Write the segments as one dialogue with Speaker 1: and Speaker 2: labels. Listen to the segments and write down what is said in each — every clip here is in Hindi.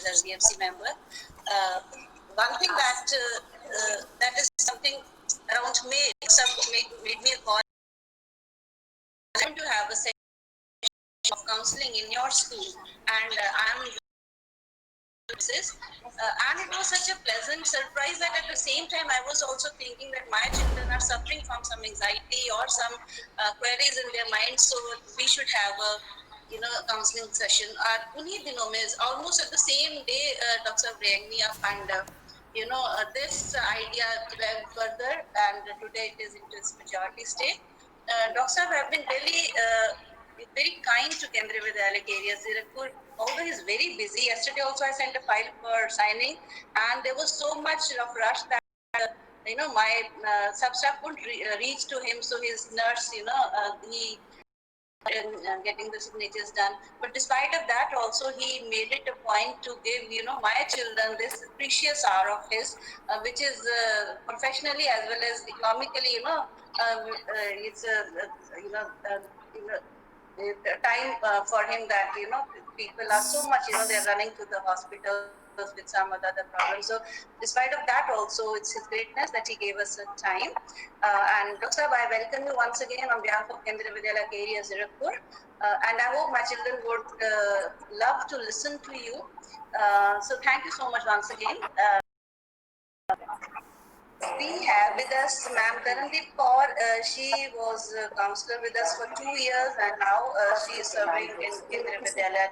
Speaker 1: as SDFC member. One thing that is something around May, made me a call to have a session of counseling in your school, and and it was such a pleasant surprise that at the same time I was also thinking that my children are suffering from some anxiety or some queries in their minds, so we should have a counseling session. Unhi dino mein, almost at the same day, Dr. rang me up, and this idea went further, and today it is into its majority state. Dr. have been very kind to Kendriya Vidyalaya area Zirakpur, although he's very busy. Yesterday also I sent a file for signing, and there was so much of rush that my sub-staff couldn't reach to him, so his nurse, he getting the signatures done. But despite of that, also he made it a point to give my children this precious hour of his, which is professionally as well as economically, it's time for him that people are so much they're running to the hospitals with some other problems. So despite of that also, it's his greatness that he gave us a time. And Dr. I welcome you once again on behalf of Kendriya Vidyalaya area Zirakpur, and I hope my children would love to listen to you. So thank you so much once again. We have with us Ma'am Tarandeep Kaur. She was a counselor with us for 2 years, and now she is serving in Kendriya Vidyalaya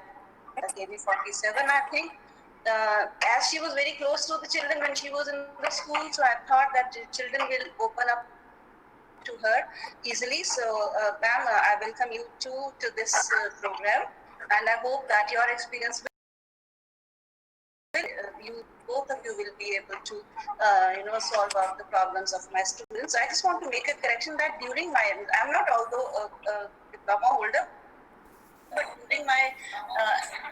Speaker 1: KB 47, I think. As she was very close to the children when she was in the school, so I thought that the children will open up to her easily. So, ma'am, I welcome you to this program, and I hope that your experience both of you will be able to solve out the problems of my students. I just want to make a correction that during my, I'm not although a diploma holder, but during my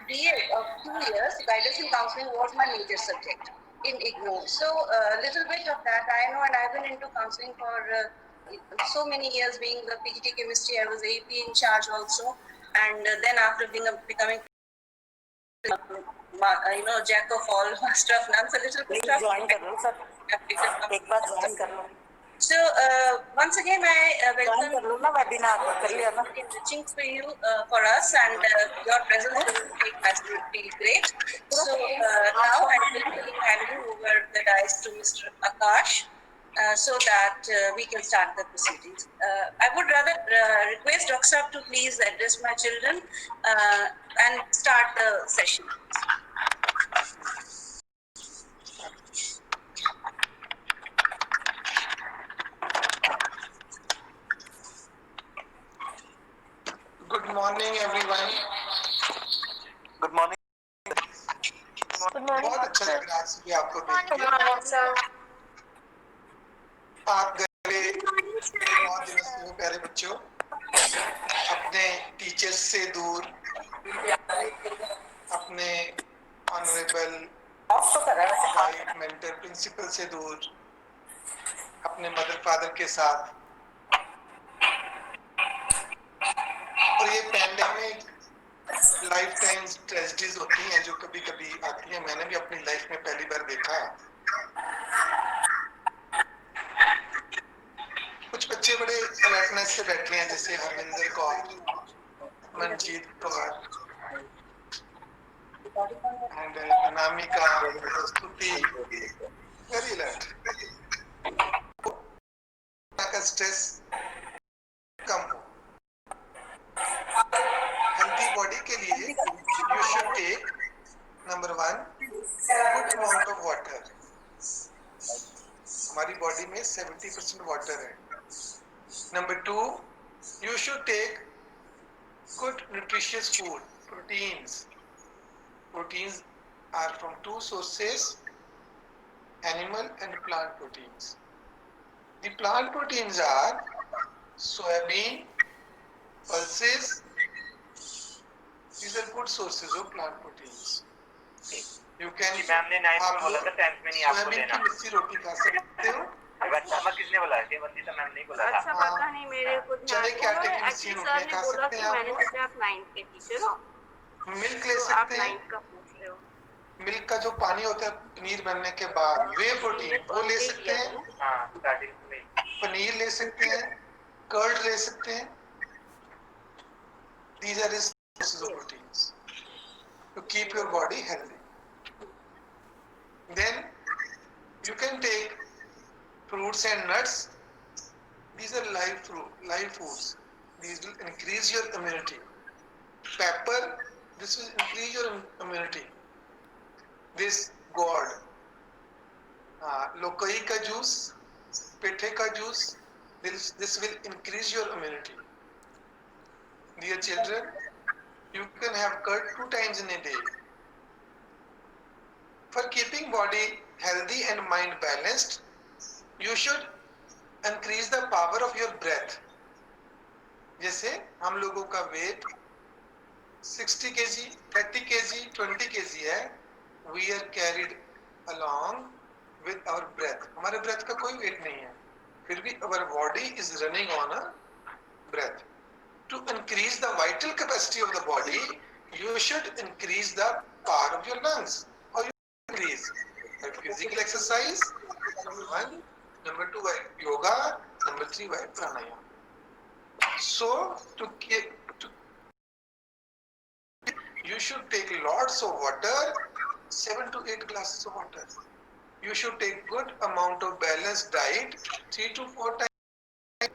Speaker 1: BA of 2 years, guidance and counseling was my major subject in IGNOU. So a little bit of that I know, and I've been into counseling for so many years. Being the PGT chemistry, I was AP in charge also, and then after becoming jack of all, master of none, so little bit of so once again I welcome enriching for you for us, and your presence will make us feel great. So now I will be handing over the dice to Mr. Akash, so that we can start the proceedings. I would rather request Dr. Saab to please address my children and start the session.
Speaker 2: Good morning, everyone. Good morning. बहुत अच्छा लग रहा है सुबह आपको देख के। आप गए बहुत दिनों से हो प्यारे बच्चों, अपने टीचर्स से दूर, अपने ऑनरेबल गाइड मेंटर प्रिंसिपल से दूर, अपने मदर फादर के साथ। और ये पैंडेमिक लाइफ टाइम ट्रेजेडीज होती हैं जो कभी कभी आती हैं। मैंने भी अपनी लाइफ में पहली बार देखा है। कुछ बच्चे बड़े अलर्टनेस से बैठे हैं, जैसे Harvinder Kaur, Manjeet Kaur and Anamika, Stuti, very alert. का स्ट्रेस कम हो। हेल्थी बॉडी के लिए you should take number 1 good amount of water. हमारी बॉडी में 70% वाटर है। Number 2 you should take good nutritious food, proteins. Proteins are from 2 sources, animal and plant proteins. The plant proteins are soybean, pulses. These are good sources of plant proteins. You can
Speaker 3: ma'am ने 9 में बोला था 10th में नहीं आपको
Speaker 2: सोयाबीन की मिस्सी रोटी खा सकते हो।
Speaker 3: अच्छा किसने बोला है? देवंती तो मैम नहीं बोला था।
Speaker 4: अच्छा पता नहीं मेरे को
Speaker 2: चने के आटे की मिस्सी रोटी खा सकते हैं।
Speaker 4: मैंने सोचा आप 9th के टीचर हो,
Speaker 2: मिल्क ले
Speaker 4: तो आप
Speaker 2: सकते हैं।
Speaker 4: 9th का पूछ रहे हो।
Speaker 2: मिल्क का जो पानी होता है पनीर बनने के बाद, वे प्रोटीन वो ले सकते हैं,
Speaker 3: हाँ स्टार्टिंग में
Speaker 2: पनीर ले सकते हैं, कर्ड ले सकते हैं. These are the sources of proteins to keep your body healthy. Then you can take fruits and nuts. These are live foods. These will increase your immunity. Pepper, this will increase your immunity. This gourd, lokai ka juice, pethe ka juice, this will increase your immunity. Dear children, you can have curd 2 times in a day. For keeping body healthy and mind balanced, you should increase the power of your breath. जैसे हम लोगों का वेट 60 kg, 30 kg, 20 kg है, we are carried along with our breath. हमारे breath का कोई weight नहीं है, फिर भी our body is running on a breath. To increase the vital capacity of the body, you should increase the power of your lungs. How you increase? By physical exercise, number 1. Number 2, by yoga. Number 3, by pranayama. So, you should take lots of water, 7 to 8 glasses of water. You should take good amount of balanced diet, 3 to 4 times,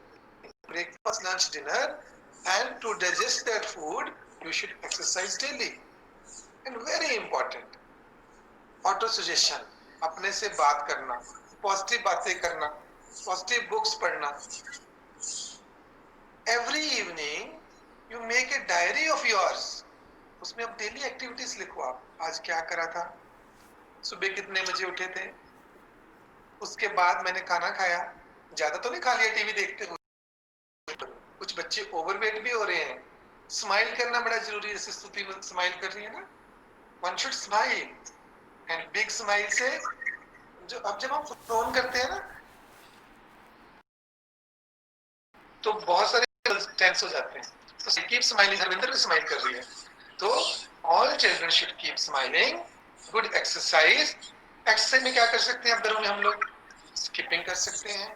Speaker 2: breakfast, lunch, dinner, and to digest that food, you should exercise daily. And very important, auto suggestion, अपने से बात करना, पॉजिटिव बातें करना, पॉजिटिव बुक्स पढ़ना. Every evening you make a diary of yours. उसमें आप डेली एक्टिविटीज लिखो. आप आज क्या करा था, सुबह कितने बजे उठे थे, उसके बाद मैंने खाना खाया, ज्यादा तो नहीं खा लिया टीवी देखते हुए. कुछ बच्चे ओवरवेट भी हो रहे हैं. स्माइल करना बड़ा जरूरी है. जैसे स्तुति स्माइल कर रही है ना, one should smile. And big smile से जो अब जब हम फोन करते हैं ना तो बहुत सारे टेंस हो जाते हैं. तो कीप स्माइलिंग. हरविंदर भी स्माइल कर रही है. तो all children should keep smiling. Good exercise. Exercise में क्या कर सकते हैं आप घरों में? हम लोग स्किपिंग कर सकते हैं,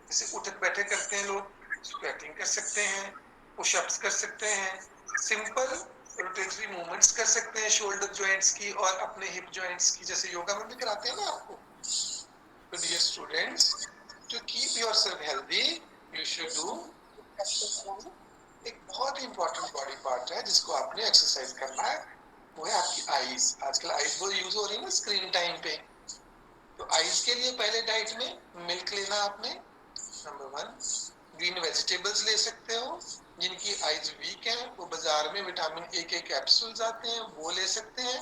Speaker 2: जैसे उठक बैठक करते हैं लोग, स्क्वैटिंग कर सकते हैं, पुशअप्स कर सकते हैं, सिंपल रोटेटरी मूवमेंट्स कर सकते हैं शोल्डर जॉइंट्स की और अपने हिप जॉइंट्स की, जैसे योगा में भी कराते हैं ना आपको. तो dear students, to keep yourself healthy you should do. एक बहुत ही इंपॉर्टेंट बॉडी पार्ट है जिसको आपने एक्सरसाइज करना है, वो है आपकी आईज. आजकल आईज बहुत यूज हो रही है ना स्क्रीन टाइम पे. तो आईज के लिए पहले डाइट में मिल्क लेना आपने. नंबर 1, ग्रीन वेजिटेबल्स ले सकते हो. जिनकी आईज वीक है वो बाजार में विटामिन ए के कैप्सूल्स आते हैं, वो ले सकते हैं.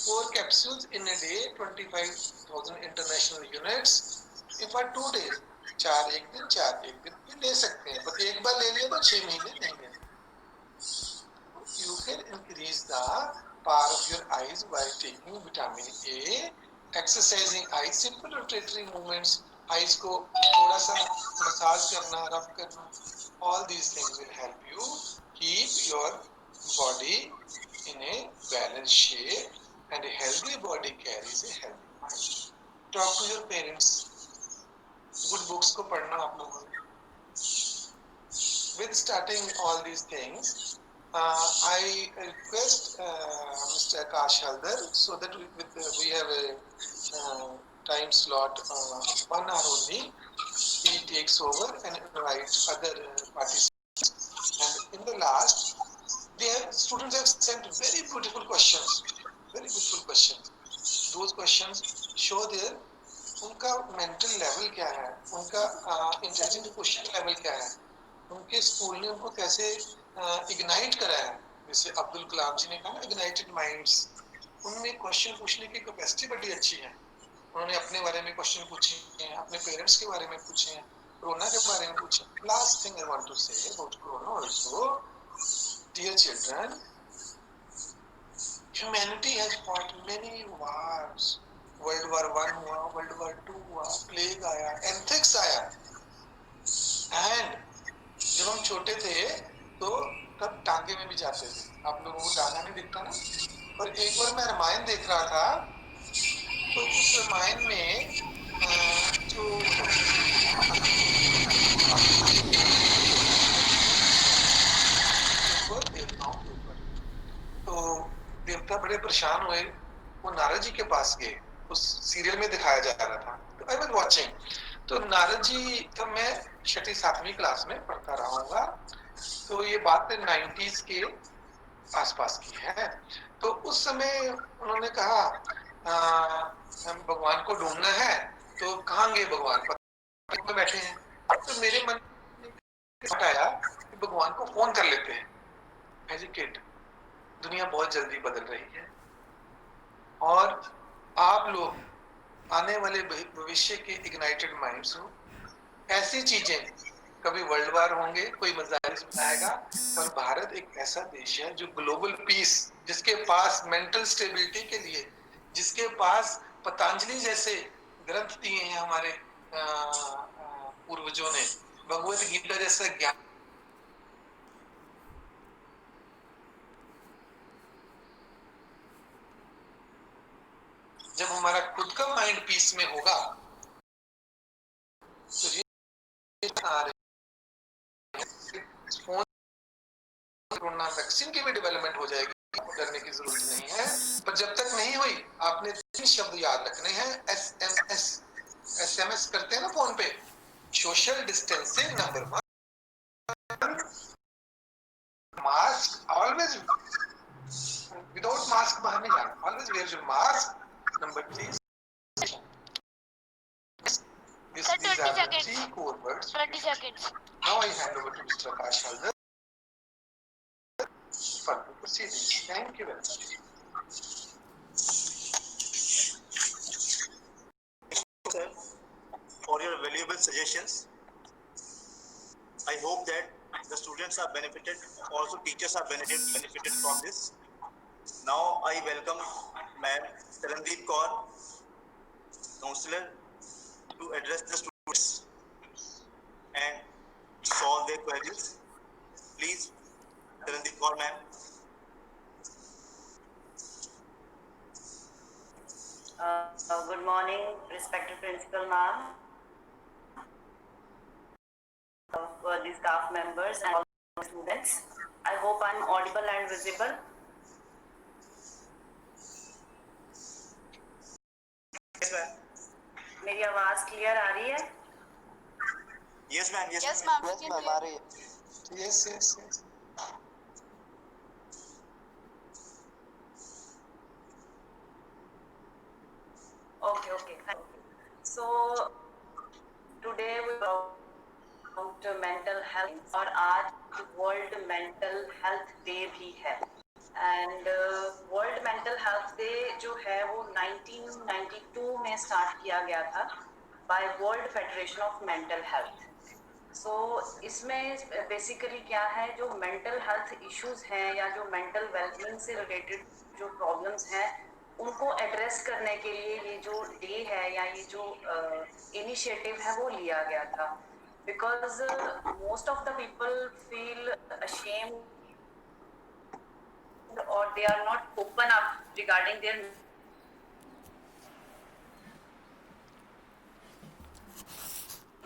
Speaker 2: 4 capsules in a day, 25,000 international units. For 2 days, 4 एक दिन, 4 एक दिन भी ले सकते हैं. बट एक बार ले लिया तो 6 महीने नहीं है. You can increase the power of your eyes by taking vitamin A, exercising eyes, simple rotatory movements, eyes को थोड़ा सा मसाज करना, रब करना. All these things will help you keep your body in a balanced shape, and a healthy body carries a healthy mind. Talk to your parents. Good books को पढ़ना आप लोगों ने. With starting all these things, I request Mr. Akash Haldar, so that we have a time slot 1 hour only. He takes over and invites other participants. And in the last, students have sent very beautiful questions. Very beautiful questions. Those questions show their उनका मेंटल लेवल क्या है, उनका इंटेलिजेंट क्वेश्चन लेवल क्या है, उनके स्कूल ने उनको कैसे इग्नाइट करा है. जैसे अब्दुल कलाम जी ने कहा ना, इग्नाइटेड माइंड्स. उनमें क्वेश्चन पूछने की कैपेसिटी बड़ी अच्छी है. उन्होंने अपने बारे में क्वेश्चन पूछे हैं, अपने पेरेंट्स के बारे में पूछे हैं, कोरोना के बारे में पूछे. Last thing I want to say about corona also, dear children, humanity has fought many wars. World war 1 हुआ, वर्ल्ड वॉर 2 हुआ, प्लेग आया, एंथ्रेक्स आया. एंड जब हम छोटे थे तो तब टांगे में भी जाते थे. आप लोगों को टांगा नहीं दिखता ना, और एक बार मैं रामायण देख रहा था, तो उस रामायण में जो ऊपर देवताओं के ऊपर, तो देवता बड़े परेशान हुए, वो नारद जी के पास गए। उस सीरियल में दिखाया जा रहा था, तो आई वाज वाचिंग। तो नारद जी, तब मैं 6ठी-7वीं क्लास में पढ़ता रहा हूँगा, तो ये बात 90s के आसपास की है। तो उस समय उन्होंने कहा हम भगवान को ढूंढना है, तो कहाँ गए भगवान? पत्थर में बैठे हैं। तो मेरे मन में आया कि भगवान को फोन कर लेते हैं। एजुकेट, दुनिया बहुत जल्दी बदल रही है, और आप लोग आने वाले भविष्य के इग्नाइटेड माइंड्स हो। ऐसी चीजें, कभी वर्ल्ड वार होंगे, कोई मजाइल बनाएगा, और भारत एक ऐसा देश है जो ग्लोबल पीस, जिसके पास मेंटल स्टेबिलिटी के लिए, जिसके पास पतंजलि जैसे ग्रंथ दिए हैं हमारे पूर्वजों ने, भगवत गीता जैसा ज्ञान, जब हमारा खुद का माइंड पीस में होगा, तो ये आ रहे फोन, कोरोना वैक्सीन की भी डेवलपमेंट हो जाएगी, करने की जरूरत नहीं है। पर जब तक नहीं हुई, आपने 3 शब्द याद रखने हैं। SMS, SMS करते हैं ना फोन पे, social distancing number 1, mask always, without mask बाहर नहीं जाना, always wear your mask. Number 3, these are the 3 core words.
Speaker 4: 20 seconds.
Speaker 2: Now I hand over to Mr. Akash Haldar for the proceedings. Thank you very much.
Speaker 5: Sir, for your valuable suggestions. I hope that the students are benefited, also teachers are benefited from this. Now I welcome Ma'am Tarandeep Kaur, counselor, to address the students and solve their queries. Please, Tarandeep Kaur ma'am.
Speaker 6: Good morning, respected principal ma'am, the staff members and all the students. I hope I'm audible and visible.
Speaker 5: Yes ma'am.
Speaker 6: मेरी आवाज क्लियर आ रही है?
Speaker 5: Yes ma'am.
Speaker 4: Yes, ma'am.
Speaker 7: Yes, ma'am. आ रही है.
Speaker 2: Yes.
Speaker 6: Okay. Thank you. So today we talk about mental health, और आज वर्ल्ड मेंटल हेल्थ डे भी है। And world mental health day जो है वो 1992 में स्टार्ट किया गया था by world federation of mental health. So इसमें बेसिकली क्या है, जो मेंटल हेल्थ इश्यूज हैं या जो मेंटल वेलबींग से रिलेटेड जो प्रॉब्लम्स हैं, उनको एड्रेस करने के लिए ये जो डे है या ये जो इनिशिएटिव है वो लिया गया था। Because most of the people feel ashamed or they are not open up regarding their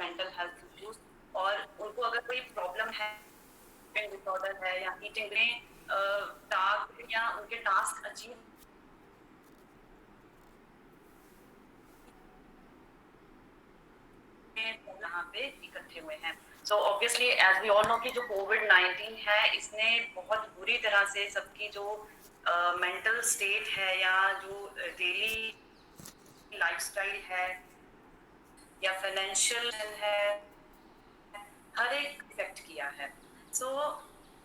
Speaker 6: mental health issues, और उनको अगर कोई प्रॉब्लम है, डिसऑर्डर है या ईटिंग में टास्क या उनके टास्क अचीव यहाँ पे इकट्ठे हुए हैं। So obviously as we all know कि जो कोविड-19 है, इसने बहुत बुरी तरह से सबकी जो मेंटल स्टेट है या जो डेली लाइफस्टाइल है या फाइनेंशियल है, हर एक इफेक्ट किया है। सो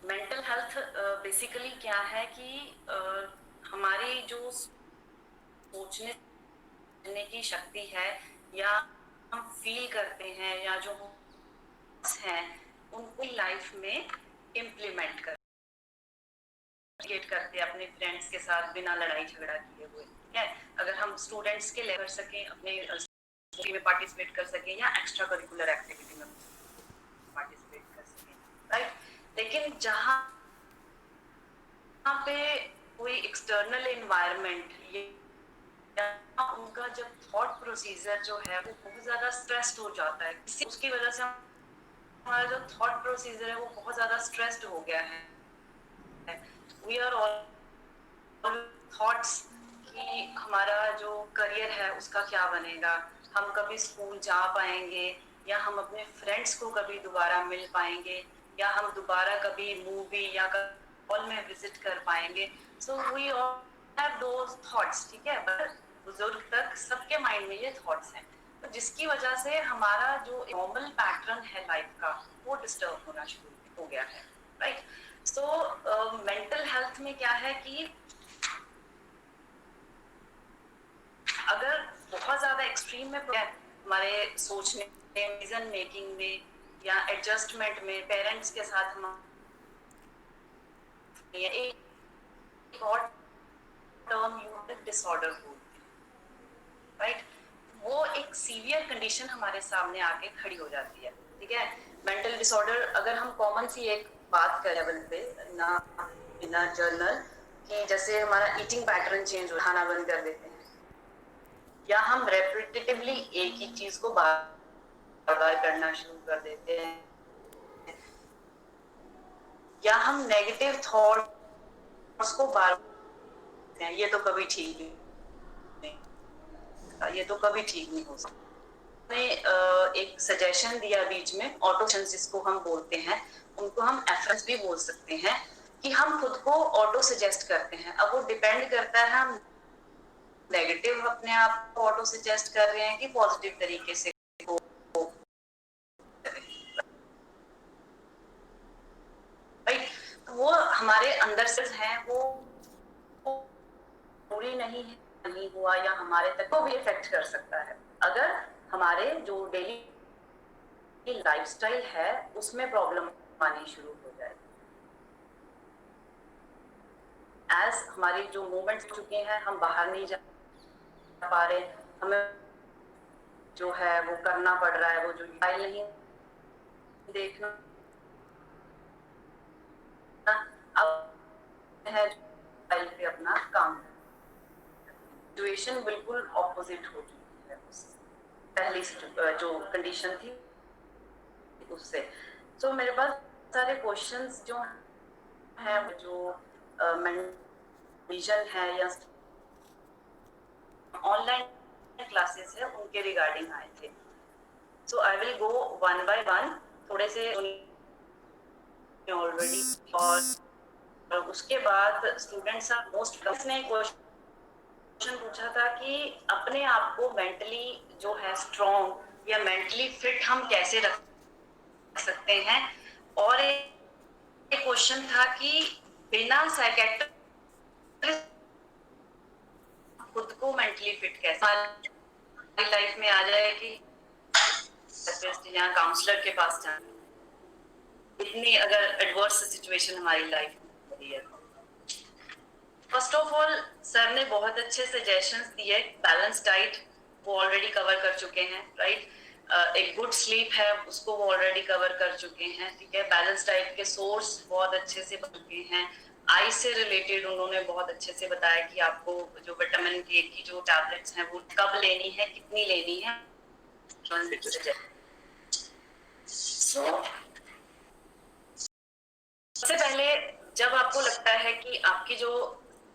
Speaker 6: मेंटल हेल्थ बेसिकली क्या है कि हमारी जो सोचने की शक्ति है या हम फील करते हैं या जो हैं उनको लाइफ में इम्प्लीमेंट करते अपने फ्रेंड्स के साथ बिना लड़ाई झगड़ा किए हुए। ठीक है, अगर हम स्टूडेंट्स के लिए कर सकें, अपने स्टडी में पार्टिसिपेट कर सकें या एक्स्ट्रा करिकुलर एक्टिविटी में पार्टिसिपेट कर सकें, राइट। लेकिन जहाँ पे कोई एक्सटर्नल एनवायरनमेंट या उनका जब थॉट प्रोसीजर जो है वो बहुत ज़्यादा स्ट्रेस्ड हो जाता है, उसकी वजह से हमारा जो थॉट प्रोसीजर है वो बहुत ज़्यादा स्ट्रेस्ड हो गया है। वी आर ऑल थॉट्स कि हमारा जो करियर है उसका क्या बनेगा, हम कभी स्कूल जा पाएंगे, या हम अपने फ्रेंड्स को कभी दोबारा मिल पाएंगे, या हम दोबारा कभी मूवी या हॉल में विजिट कर पाएंगे। So we all have those thoughts, ठीक है, बट बुजुर्ग तक सबके माइंड में ये थॉट्स हैं, तो जिसकी वजह से हमारा जो नॉर्मल पैटर्न है लाइफ का वो डिस्टर्ब होना शुरू हो गया है, राइट। सो मेंटल हेल्थ में क्या है कि अगर बहुत ज्यादा एक्सट्रीम में हमारे सोचने में, डिसीजन मेकिंग में या एडजस्टमेंट में पेरेंट्स के साथ हम एक और टर्म यूज डिसऑर्डर हो, राइट, वो एक सीवियर कंडीशन हमारे सामने आके खड़ी हो जाती है, ठीक है। मेंटल डिसऑर्डर अगर हम कॉमन सी एक बात करें लेवल पे ना, बिना जर्नल, कि जैसे हमारा ईटिंग पैटर्न चेंज हो, खाना बंद कर देते हैं, या हम रेपिटेटिवली एक ही चीज को बार बार करना शुरू कर देते हैं, या हम नेगेटिव थॉट्स को बार बार, ये तो कभी ठीक नहीं, ये तो कभी ठीक नहीं हो सकता। मैंने एक सजेशन दिया बीच में, ऑटो जिसको हम बोलते हैं, उनको हम एफर्ट्स भी बोल सकते हैं, कि हम खुद को ऑटो सजेस्ट करते हैं। अब वो डिपेंड करता है हम नेगेटिव अपने आप को ऑटो सजेस्ट कर रहे हैं कि पॉजिटिव तरीके से राइट। तो वो हमारे अंदर से हैं, वो पूरी नहीं हुआ या हमारे तक को भी इफेक्ट कर सकता है अगर हमारे जो डेली लाइफस्टाइल है उसमें प्रॉब्लम आनी शुरू हो जाए। एज हमारी जो मूवमेंट्स चुके हैं, हम बाहर नहीं जा पा रहे, हमें जो है वो करना पड़ रहा है, वो जो मोबाइल नहीं देखना, अब है मोबाइल पे अपना काम, सिचुएशन बिल्कुल ऑपोजिट हो चुकी है पहली जो कंडीशन थी उससे। सो मेरे पास सारे क्वेश्चंस जो हैं, जो विजन है या ऑनलाइन क्लासेस है उनके रिगार्डिंग आए थे। So I will go one by one, थोड़े से ऑलरेडी, और उसके बाद स्टूडेंट्स आर मोस्ट ने क्वेश्चन पूछा था कि अपने आप को मेंटली जो है स्ट्रॉन्ग या मेंटली फिट हम कैसे रख सकते हैं, और एक क्वेश्चन था कि बिना साइकियाट्रिस्ट खुद को मेंटली फिट कैसे हमारी लाइफ में आ जाए कि या काउंसलर के पास जाना, इतनी अगर एडवर्स सिचुएशन हमारी लाइफ में हो रही है। फर्स्ट ऑफ ऑल सर ने बहुत अच्छे सजेशंस दिए। बैलेंस डाइट वो ऑलरेडी कवर कर चुके हैं, राइट। एक गुड स्लीप है उसको वो ऑलरेडी कवर कर चुके हैं, ठीक है। बैलेंस डाइट के सोर्स बहुत अच्छे से बन चुके हैं। आई से रिलेटेड उन्होंने बहुत अच्छे से बताया कि आपको जो विटामिन के की जो टैबलेट्स हैं वो कब लेनी है, कितनी लेनी है। सबसे पहले जब आपको लगता है कि आपकी जो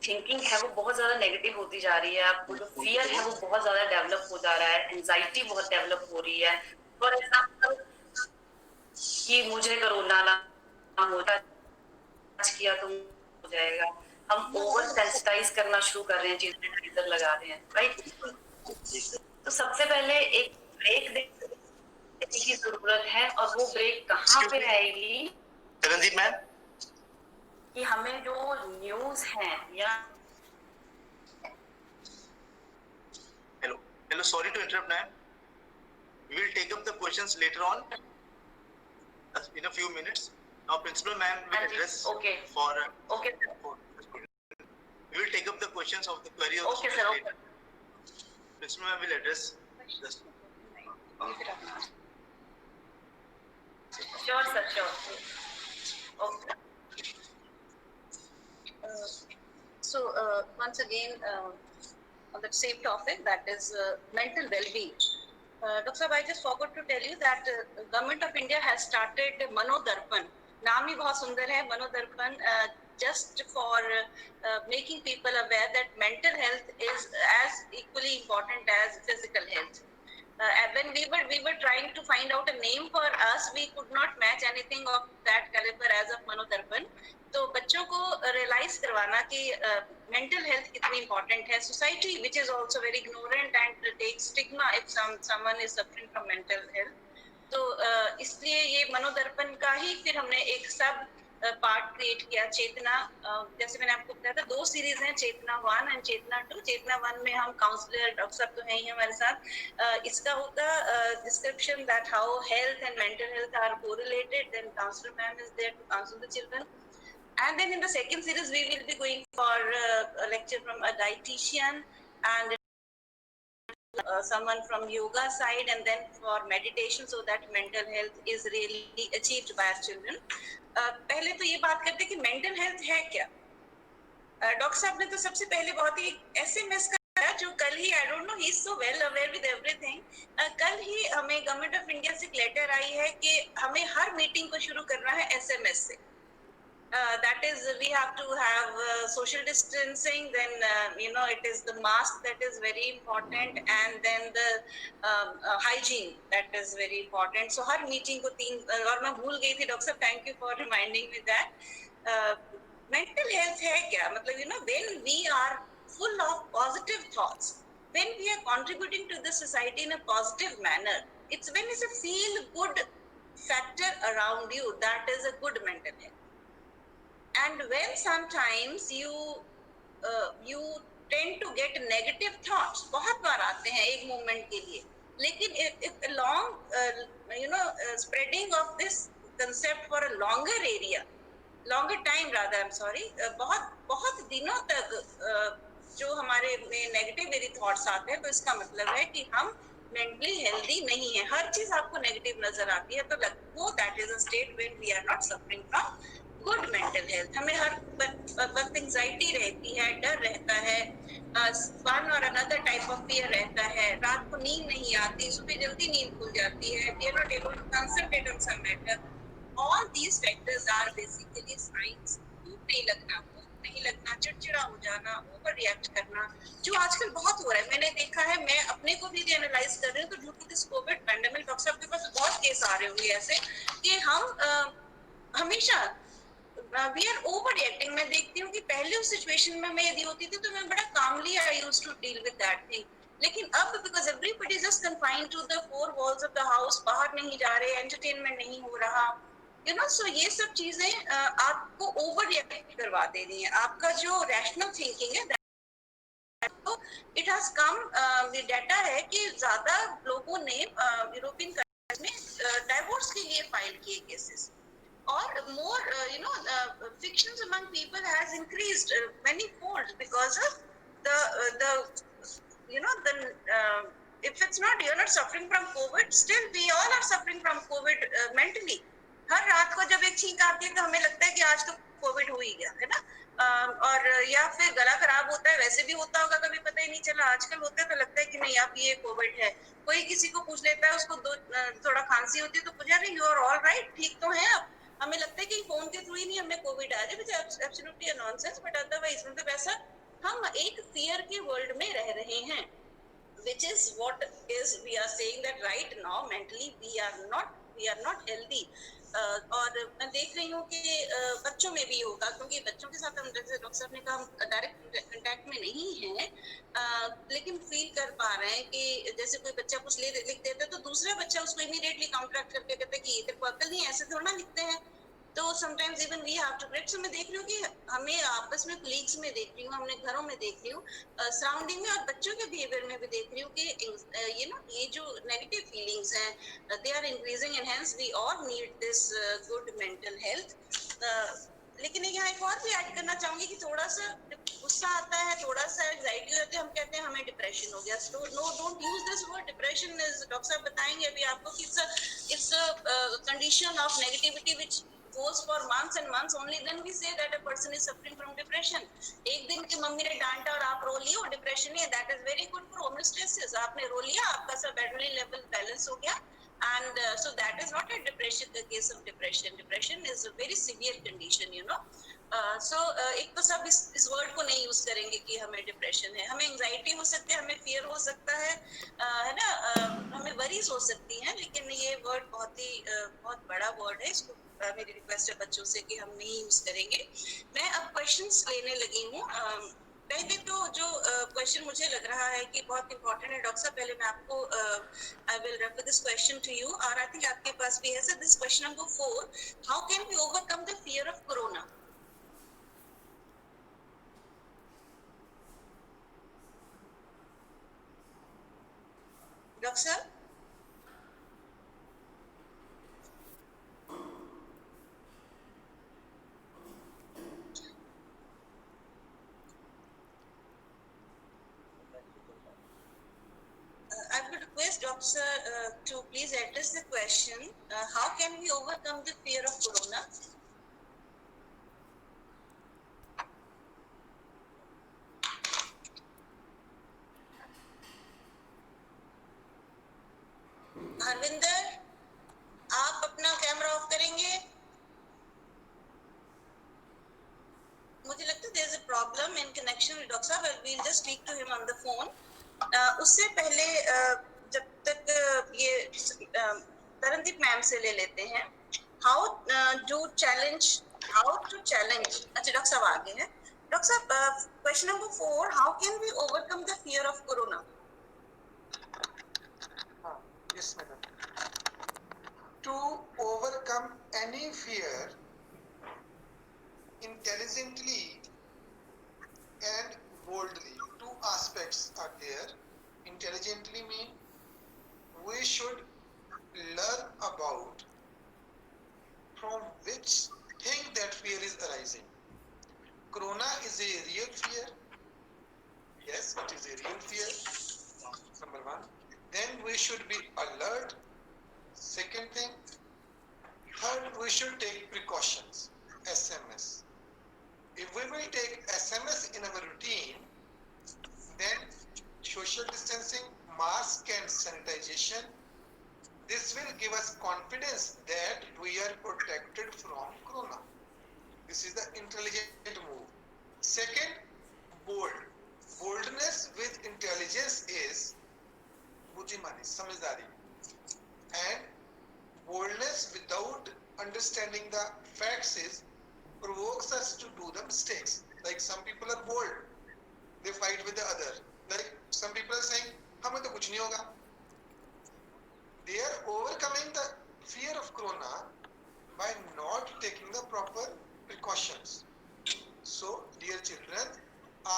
Speaker 6: थिंकिंग है वो बहुत ज्यादा नेगेटिव होती जा रही है, आपको जो फियर है वो बहुत ज्यादा डेवलप हो जा रहा है, एंजाइटी बहुत डेवलप हो रही है, फॉर एग्जाम्पल कि मुझे कोरोना ना होता किया तो हो जाएगा, हम ओवर सेंसिटाइज करना शुरू कर रहे हैं, चीजें लगा रहे हैं, राइट। तो सबसे पहले एक ब्रेक देने की जरूरत है, और वो ब्रेक कहाँ पे आएगी,
Speaker 5: Charandeep ma'am,
Speaker 6: कि हमें जो न्यूज है या
Speaker 5: hello, sorry to interrupt ma'am. We will take up the questions later on in a few minutes. Now principal ma'am will address
Speaker 6: okay
Speaker 5: for
Speaker 6: okay
Speaker 5: we will take up the questions of the query of the
Speaker 6: okay sir,
Speaker 5: later. Principal ma'am will address this.
Speaker 6: Sure sir, sure. Okay.
Speaker 1: So once again, on that same topic, that is mental well-being. Dr. Sahab, I just forgot to tell you that Government of India has started Manodarpan. नाम ही बहुत सुंदर है, Manodarpan, just for making people aware that mental health is as equally important as physical health. When we were trying to find out a name for us, we could not match anything of that caliber as of Manodarpan. तो बच्चों को रियलाइज करवाना कि मेंटल हेल्थ कितनी इंपॉर्टेंट है. Society which is also very ignorant and take stigma if someone is suffering from mental health. तो इसलिए ये मनोदर्पण का ही फिर हमने एक सब पार्ट क्रिएट किया, चेतना. जैसे मैंने आपको बताया था 2 सीरीज हैं, चेतना 1 एंड चेतना 2. चेतना 1 में हम काउंसलर डॉक्टर साहब तो हैं ही हमारे साथ. इसका होगा description that how health and mental health are correlated. Then counsellor ma'am is there to counsel the children. And then in the second series, we will be going for a lecture from a dietitian and someone from yoga side, and then for meditation, so that mental health is really achieved by our children. पहले तो ये बात करते हैं कि mental health है क्या. डॉक्टर साहब ने तो सबसे पहले बहुत ही SMS का जो कल ही, I don't know, he is so well aware with everything. कल ही हमें गवर्नमेंट ऑफ इंडिया से एक लेटर आई है कि हमें हर मीटिंग को शुरू करना है SMS से. That is, we have to have social distancing, then it is the mask that is very important, and then the hygiene that is very important. So her meeting को 3, और मैं भूल गई थी डॉक्टर साहब, thank you for reminding me that. Mental health है क्या, मतलब when we are full of positive thoughts, when we are contributing to the society in a positive manner, it's when it's a feel good factor around you, that is a good mental health. And when sometimes you tend to get negative thoughts, बहुत बार आते हैं एक मोमेंट के लिए, लेकिन if long spreading of this concept for a longer time rather, I'm sorry, बहुत दिनों तक जो हमारे में नेगेटिव थॉट्स आते हैं, तो इसका मतलब है कि हम मेंटली हेल्दी नहीं है. हर चीज आपको नेगेटिव नजर आती है, तो वो that is a state when we are not suffering from good mental health. हमें हर वक्त एंजाइटी रहती है, डर रहता है, वन और अनदर टाइप ऑफ फियर रहता है, रात को नींद नहीं आती, सुबह जल्दी नींद खुल जाती है, we are not able to concentrate on some matter. All these factors are basically signs. भूख नहीं लगना, चिड़चिड़ा हो जाना, ओवर रिएक्ट करना, जो आजकल बहुत हो रहा है. मैंने देखा है, मैं अपने को भी एनालाइज कर रही हूँ, तो due to this COVID pandemic, doctor साहब के पास बहुत केस आ रहे होंगे ऐसे कि हम हमेशा वी आर ओवर रिएक्टिंग. मैं देखती हूँ कि पहले उस सिचुएशन में मैं यदि होती थी तो मैं बड़ा calmly I used to deal with that thing. लेकिन अब because everybody is just confined to the 4 walls of the house, बाहर नहीं जा रहे, एंटरटेनमेंट नहीं हो रहा, सो ये सब चीजें आपको ओवर रिएक्ट करवा दे रही हैं. आपका जो रैशनल थिंकिंग है, इट हैज कम, डाटा है कि ज्यादा लोगों ने यूरोपियन कंट्रीज में डाइवोर्स के लिए फाइल किए केसेस, और more fictions among people has increased many fold because of the if it's not, you're not suffering from COVID, still we all are suffering from COVID mentally. हर रात को जब एक छींक आती है तो हमें लगता है कि आज तो कोविड हो ही गया है ना, और या फिर गला खराब होता है, वैसे भी होता होगा, कभी पता ही नहीं चला. आजकल होता है तो लगता है कि नहीं आप ये कोविड है. कोई किसी को पूछ लेता है, उसको थोड़ा खांसी होती है तो पूछा नहीं, यू आर ऑल राइट, ठीक तो है आप. हमें लगता है कि फोन के थ्रू ही नहीं हमें कोविड आ रहा है, एब्सोल्युटली नॉनसेंस. बट अदरवाइज मतलब ऐसा हम एक फियर के वर्ल्ड में रह रहे हैं, which is what is we are saying that right now mentally we are not healthy. और मैं देख रही हूँ कि बच्चों में भी होगा, क्योंकि बच्चों के साथ हम, जैसे डॉक्टर साहब ने कहा, हम डायरेक्ट कंटेक्ट में नहीं हैं, लेकिन फील कर पा रहे हैं कि जैसे कोई बच्चा कुछ लिख देता है तो दूसरा बच्चा उसको इमीडिएटली काउंटरैक्ट करके कहता है कि ये तेरे को अक्ल नहीं, ऐसे थोड़ा लिखते हैं. तो sometimes even we have to correct. So मैं देख रही हूँ कि हमें आपस में कलीग्स में देख रही हूँ, हमने घरों में देख रही हूँ, सराउंडिंग में, और बच्चों के बिहेवियर में भी देख रही हूँ कि ये जो नेगेटिव फीलिंग्स हैं, they are increasing, and hence we all need this good mental health. लेकिन यहाँ एक और भी ऐड करना चाहूंगी कि थोड़ा सा गुस्सा आता है, थोड़ा सा एंजाइटी होती है, हम कहते हैं हमें डिप्रेशन हो गया. So no, don't use this word. Depression is, doctor साहब बताएंगे अभी आपको कि it's a condition of negativity which goes for months and months, only then we say that a person is suffering from depression. एक दिन की मम्मी ने डांटा और आप रो लियो डिप्रेशन है, that is very good for homeostasis. आपने रो लिया, आपका सब adrenaline level balance हो गया, and so that is not a depression, the case of depression. Depression is a very severe condition, you know. एक तो सब इस वर्ड को नहीं यूज करेंगे कि हमें डिप्रेशन है, हमें एंजाइटी हो सकती है, हमें फियर हो सकता है ना, हमें वरीज हो सकती हैं, लेकिन ये वर्ड बहुत बड़ा वर्ड है, इसको मेरी रिक्वेस्ट है बच्चों से कि हम नहीं यूज करेंगे. मैं अब क्वेश्चंस लेने लगी हूँ. पहले तो जो क्वेश्चन मुझे लग रहा है कि बहुत इंपॉर्टेंट है डॉक्टर साहब, पहले मैं आपको I will refer this question to you, और आई थिंक आपके पास भी है sir. This question number 4, how can we overcome the fear of corona? Doctor साहब, I would request Doctor to please address the question, how can we overcome the fear of corona? Harvinder, आप अपना कैमरा ऑफ करेंगे? मुझे लगता है there is a problem in connection with Doctor Saab. We'll just speak to him on the phone. उससे पहले जब तक ये तरनदीप मैम से ले लेते हैं. How to challenge? अच्छा डॉक्टर साहब आगे हैं. डॉक्टर साहब, question number 4, how can we overcome the fear of corona?
Speaker 2: Yes, madam. To overcome any fear intelligently and boldly, two aspects are there. Intelligently mean we should learn about from which thing that fear is arising. Corona is a real fear. Yes, it is a real fear. Number one. Then we should be alert. Second thing. Third, we should take precautions. SMS. If we will take SMS in our routine, then social distancing, mask and sanitization, this will give us confidence that we are protected from corona. This is the intelligent move. Second, bold. Boldness with intelligence is बुद्धिमानी, समझदारी. And boldness without understanding the facts is provokes us to do the mistakes. Like some people are bold, they fight with the other. Like some people are saying, हमें तो कुछ नहीं होगा. They are overcoming the fear of corona by not taking the proper precautions. So, dear children,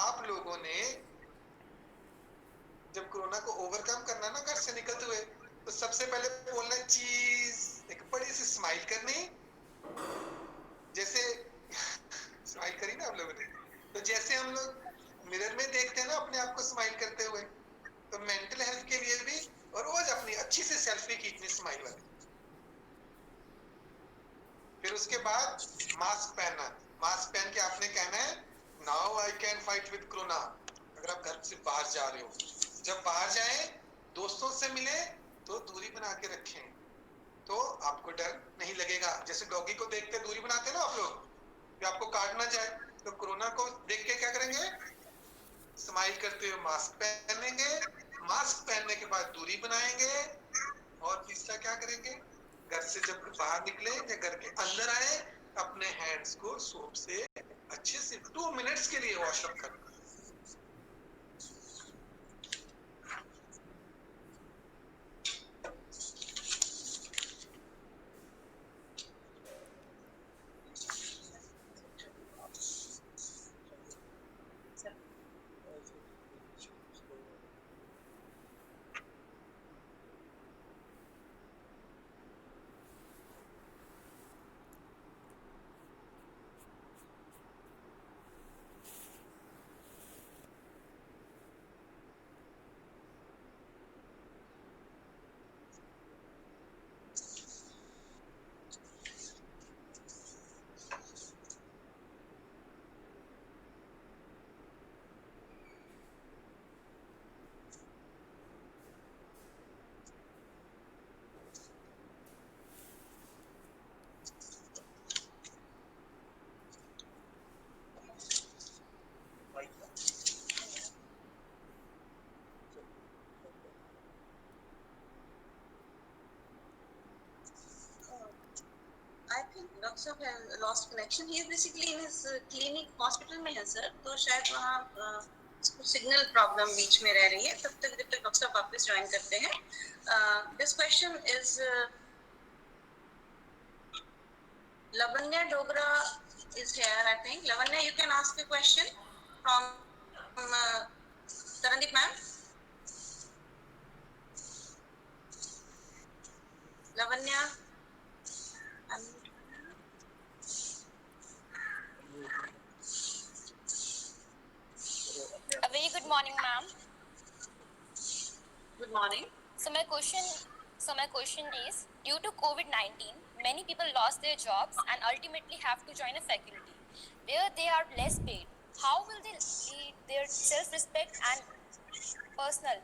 Speaker 2: आप लोगों ने जब कोरोना को ओवरकम करना ना घर से निकलते हुए, तो सबसे पहले बोलना चीज, एक बड़ी सी स्माइल करनी, जैसे स्माइल करी ना आप लोगों ने, तो जैसे हम लोग मिरर में देखते हैं ना अपने आप को स्माइल करते हुए, तो मेंटल हेल्थ के लिए भी, और रोज अपनी अच्छी से सेल्फी खींचनी स्माइल वाली. फिर उसके बाद मास्क पहनना. मास्क पहन के आपने कहना है, now I can fight with corona. अगर आप घर से बाहर जा रहे हो, जब बाहर जाएं, दोस्तों से मिले तो दूरी बना के रखें, तो आपको डर नहीं लगेगा. जैसे डॉगी को देख के दूरी बनाते हैं ना आप लोग, कि आपको काट ना जाए, तो कोरोना को देख के क्या करेंगे, स्माइल करते हुए मास्क पहनेंगे. मास्क पहनने के बाद दूरी बनाएंगे, और तीसरा क्या करेंगे, घर से जब बाहर निकले या घर के अंदर आए, अपने हैंड्स को सोप से अच्छे से 2 मिनट्स के लिए वॉश अप करना.
Speaker 1: डॉक्टर साहब है lost connection. He is basically in his clinic hospital में है सर, तो शायद वहाँ सिग्नल प्रॉब्लम बीच में रह रही है. तब तक जब तक डॉक्टर साहब वापस ज्वाइन करते हैं. This question is Lavanya Dogra is here, I think. Lavanya, you can ask a question from Tarandeep ma'am. Lavanya.
Speaker 4: A very good morning, ma'am.
Speaker 1: Good morning.
Speaker 4: So my question is, due to COVID-19, many people lost their jobs and ultimately have to join a faculty where they are less paid. How will they lead their self-respect and personal?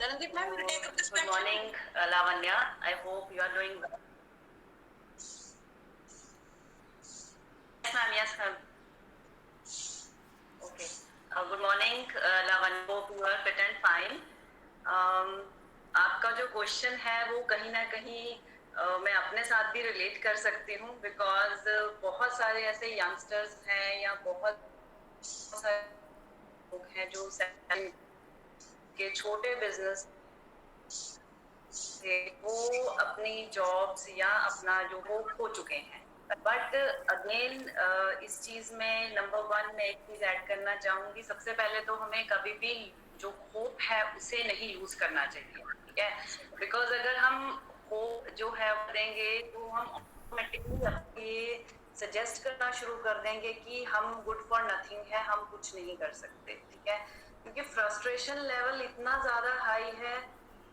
Speaker 1: Tarandeep ma'am, will you take up this
Speaker 6: Good
Speaker 1: question?
Speaker 6: morning, Lavanya. I hope you are doing well. Yes, ma'am. Yes, ma'am. Okay. Good morning, Lavanya. Hope you are fit and fine. आपका जो क्वेश्चन है वो कहीं ना कहीं मैं अपने साथ भी रिलेट कर सकती हूँ, बिकॉज बहुत सारे ऐसे यंगस्टर्स हैं या बहुत सारे लोग हैं जो के छोटे बिजनेस से वो अपनी जॉब्स या अपना जो वो खो चुके हैं. बट अगेन इस चीज में नंबर 1 मैं एक चीज ऐड करना चाहूंगी. सबसे पहले तो हमें कभी भी जो होप है उसे नहीं लूज करना चाहिए, ठीक है. बिकॉज अगर हम होप जो है देंगे तो हम ऑटोमेटिकली अपने सजेस्ट करना शुरू कर देंगे कि हम गुड फॉर नथिंग है, हम कुछ नहीं कर सकते, ठीक है. क्योंकि फ्रस्ट्रेशन लेवल इतना ज्यादा हाई है.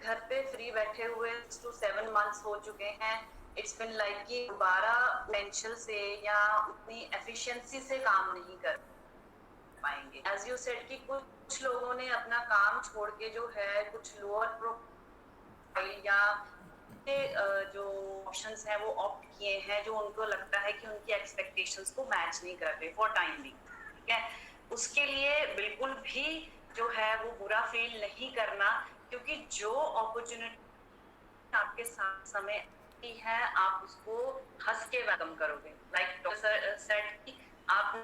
Speaker 6: घर पे फ्री बैठे हुए 6 to 7 months हो चुके हैं. इट्स बिन लाइक कि दोबारा पोटेंशियल से या उतनी एफिशिएंसी से काम नहीं कर पाएंगे. एज यू सेड कि कुछ लोगों ने अपना काम छोड़ के जो है कुछ लोअर प्रोफाइल या जो ऑप्शंस हैं वो ऑप्ट किए हैं जो उनको लगता है कि उनकी एक्सपेक्टेशंस को मैच नहीं कर रहे फॉर टाइम बिंग, ठीक है. उसके लिए बिल्कुल भी जो है वो बुरा फील नहीं करना, क्योंकि जो अपॉर्चुनिटी आपके साथ समय है आप उसको हंस के वेलकम करोगे. लाइक डॉक्टर सेड कि आप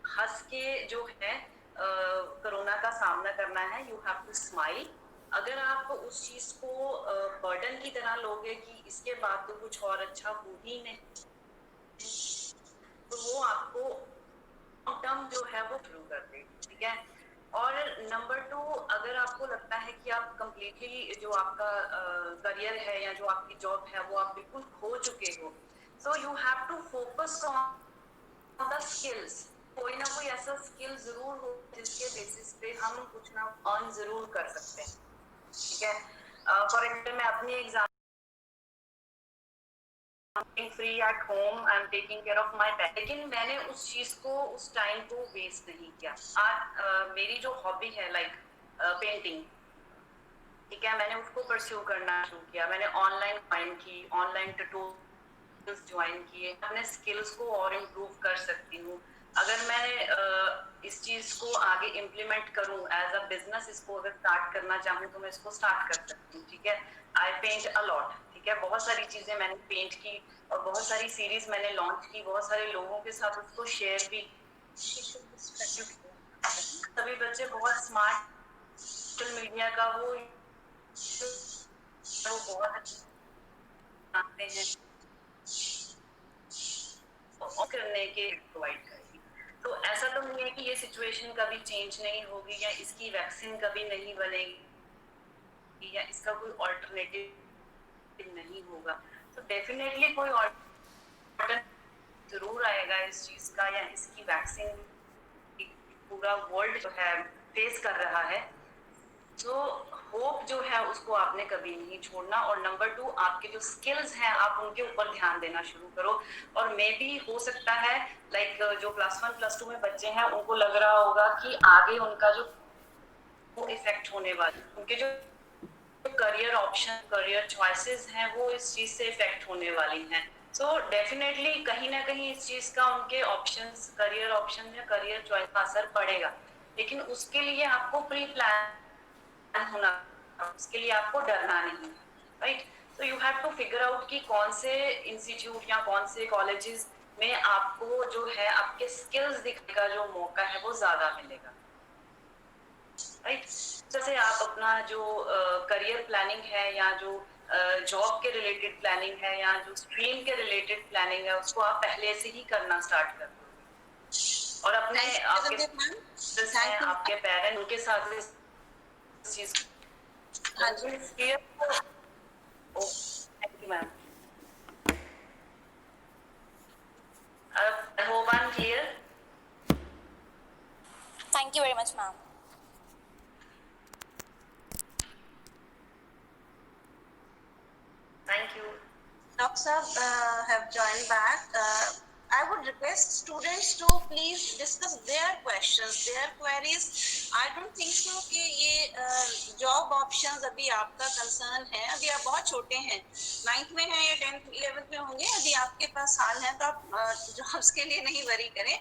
Speaker 6: हंस के जो है कोरोना का सामना करना है. You have to smile. अगर आप उस चीज को बर्डन की तरह लोगे कि इसके बाद तो कुछ और अच्छा हो ही नहीं, तो वो आपको टर्म जो है वो शुरू कर देगी, ठीक है. और नंबर 2, अगर आपको लगता है कि आप कंप्लीटली जो आपका करियर है या जो आपकी जॉब है वो आप बिल्कुल खो चुके हो, so you have to focus on the skills. कोई ना कोई ऐसा स्किल जरूर हो जिसके बेसिस पे हम कुछ ना अर्न जरूर कर सकते हैं, ठीक है. फॉर एग्जाम्पल मैं अपनी example free at home, I am taking care of my पेट. लेकिन मैंने उस चीज को उस टाइम को वेस्ट नहीं किया. आज मेरी जो हॉबी है लाइक पेंटिंग, ठीक है, मैंने उसको परस्यू करना शुरू किया. मैंने ऑनलाइन ज्वाइन की, ऑनलाइन ट्यूटोरियल्स ज्वाइन किए. अपने स्किल्स को और इम्प्रूव कर सकती हूँ. अगर मैं इस चीज को आगे इम्प्लीमेंट करूँ एज अ बिजनेस, इसको अगर स्टार्ट करना चाहूँ तो मैं इसको स्टार्ट कर सकती हूँ, ठीक है. आई पेंट अ लॉट, ठीक है. बहुत सारी चीजें मैंने पेंट की और बहुत सारी सीरीज मैंने लॉन्च की. बहुत सारे लोगों के साथ उसको शेयर भी. सभी बच्चे बहुत स्मार्ट, सोशल मीडिया का वो बहुत जानते हैं करने के प्रोवाइड करेगी. तो ऐसा तो नहीं है कि ये सिचुएशन कभी चेंज नहीं होगी या इसकी वैक्सीन कभी नहीं बनेगी या इसका कोई ऑल्टरनेटिव नहीं होगा. तो डेफिनेटली कोई ऑल्टरनेटिव जरूर आएगा इस चीज का, या इसकी वैक्सीन पूरा वर्ल्ड जो है फेस कर रहा है. तो होप जो है उसको आपने कभी नहीं छोड़ना. और नंबर 2, आपके जो स्किल्स हैं आप उनके ऊपर ध्यान देना शुरू करो. और मे भी हो सकता है लाइक जो +1 +2 में बच्चे हैं उनको लग रहा होगा कि आगे उनका जो इफेक्ट होने वाला, उनके जो करियर ऑप्शन, करियर चॉइसेस हैं वो इस चीज से इफेक्ट होने वाली हैं. सो डेफिनेटली कहीं ना कहीं इस चीज का उनके ऑप्शंस, करियर ऑप्शन या करियर चॉइस का असर पड़ेगा. लेकिन उसके लिए आपको प्री प्लान होना उसके लिए आपको डरना नहीं, राइट? तो you have to figure out कि कौन से इंस्टीट्यूट या कौन से कॉलेजेस में आपको जो है आपके स्किल्स दिखने का जो मौका है वो ज्यादा मिलेगा, राइट? जैसे आप अपना जो करियर प्लानिंग है या जो जॉब के रिलेटेड प्लानिंग है या जो स्ट्रीम के रिलेटेड प्लानिंग है उसको आप पहले से ही करना स्टार्ट कर दो और अपने आपके पेरेंट उनके साथ इस चीज
Speaker 1: हाँ जी
Speaker 6: thank you ma'am. I hope I'm clear.
Speaker 4: Thank you very much, ma'am.
Speaker 6: Thank you.
Speaker 1: Doctor have joined back. I would request students to please discuss their questions, their queries. I don't think so कि ये job options अभी आपका concern है, अभी आप बहुत छोटे हैं, 9th में हैं या 10th 11th में होंगे, अभी आपके पास साल है तो आप jobs के लिए नहीं वरी करें।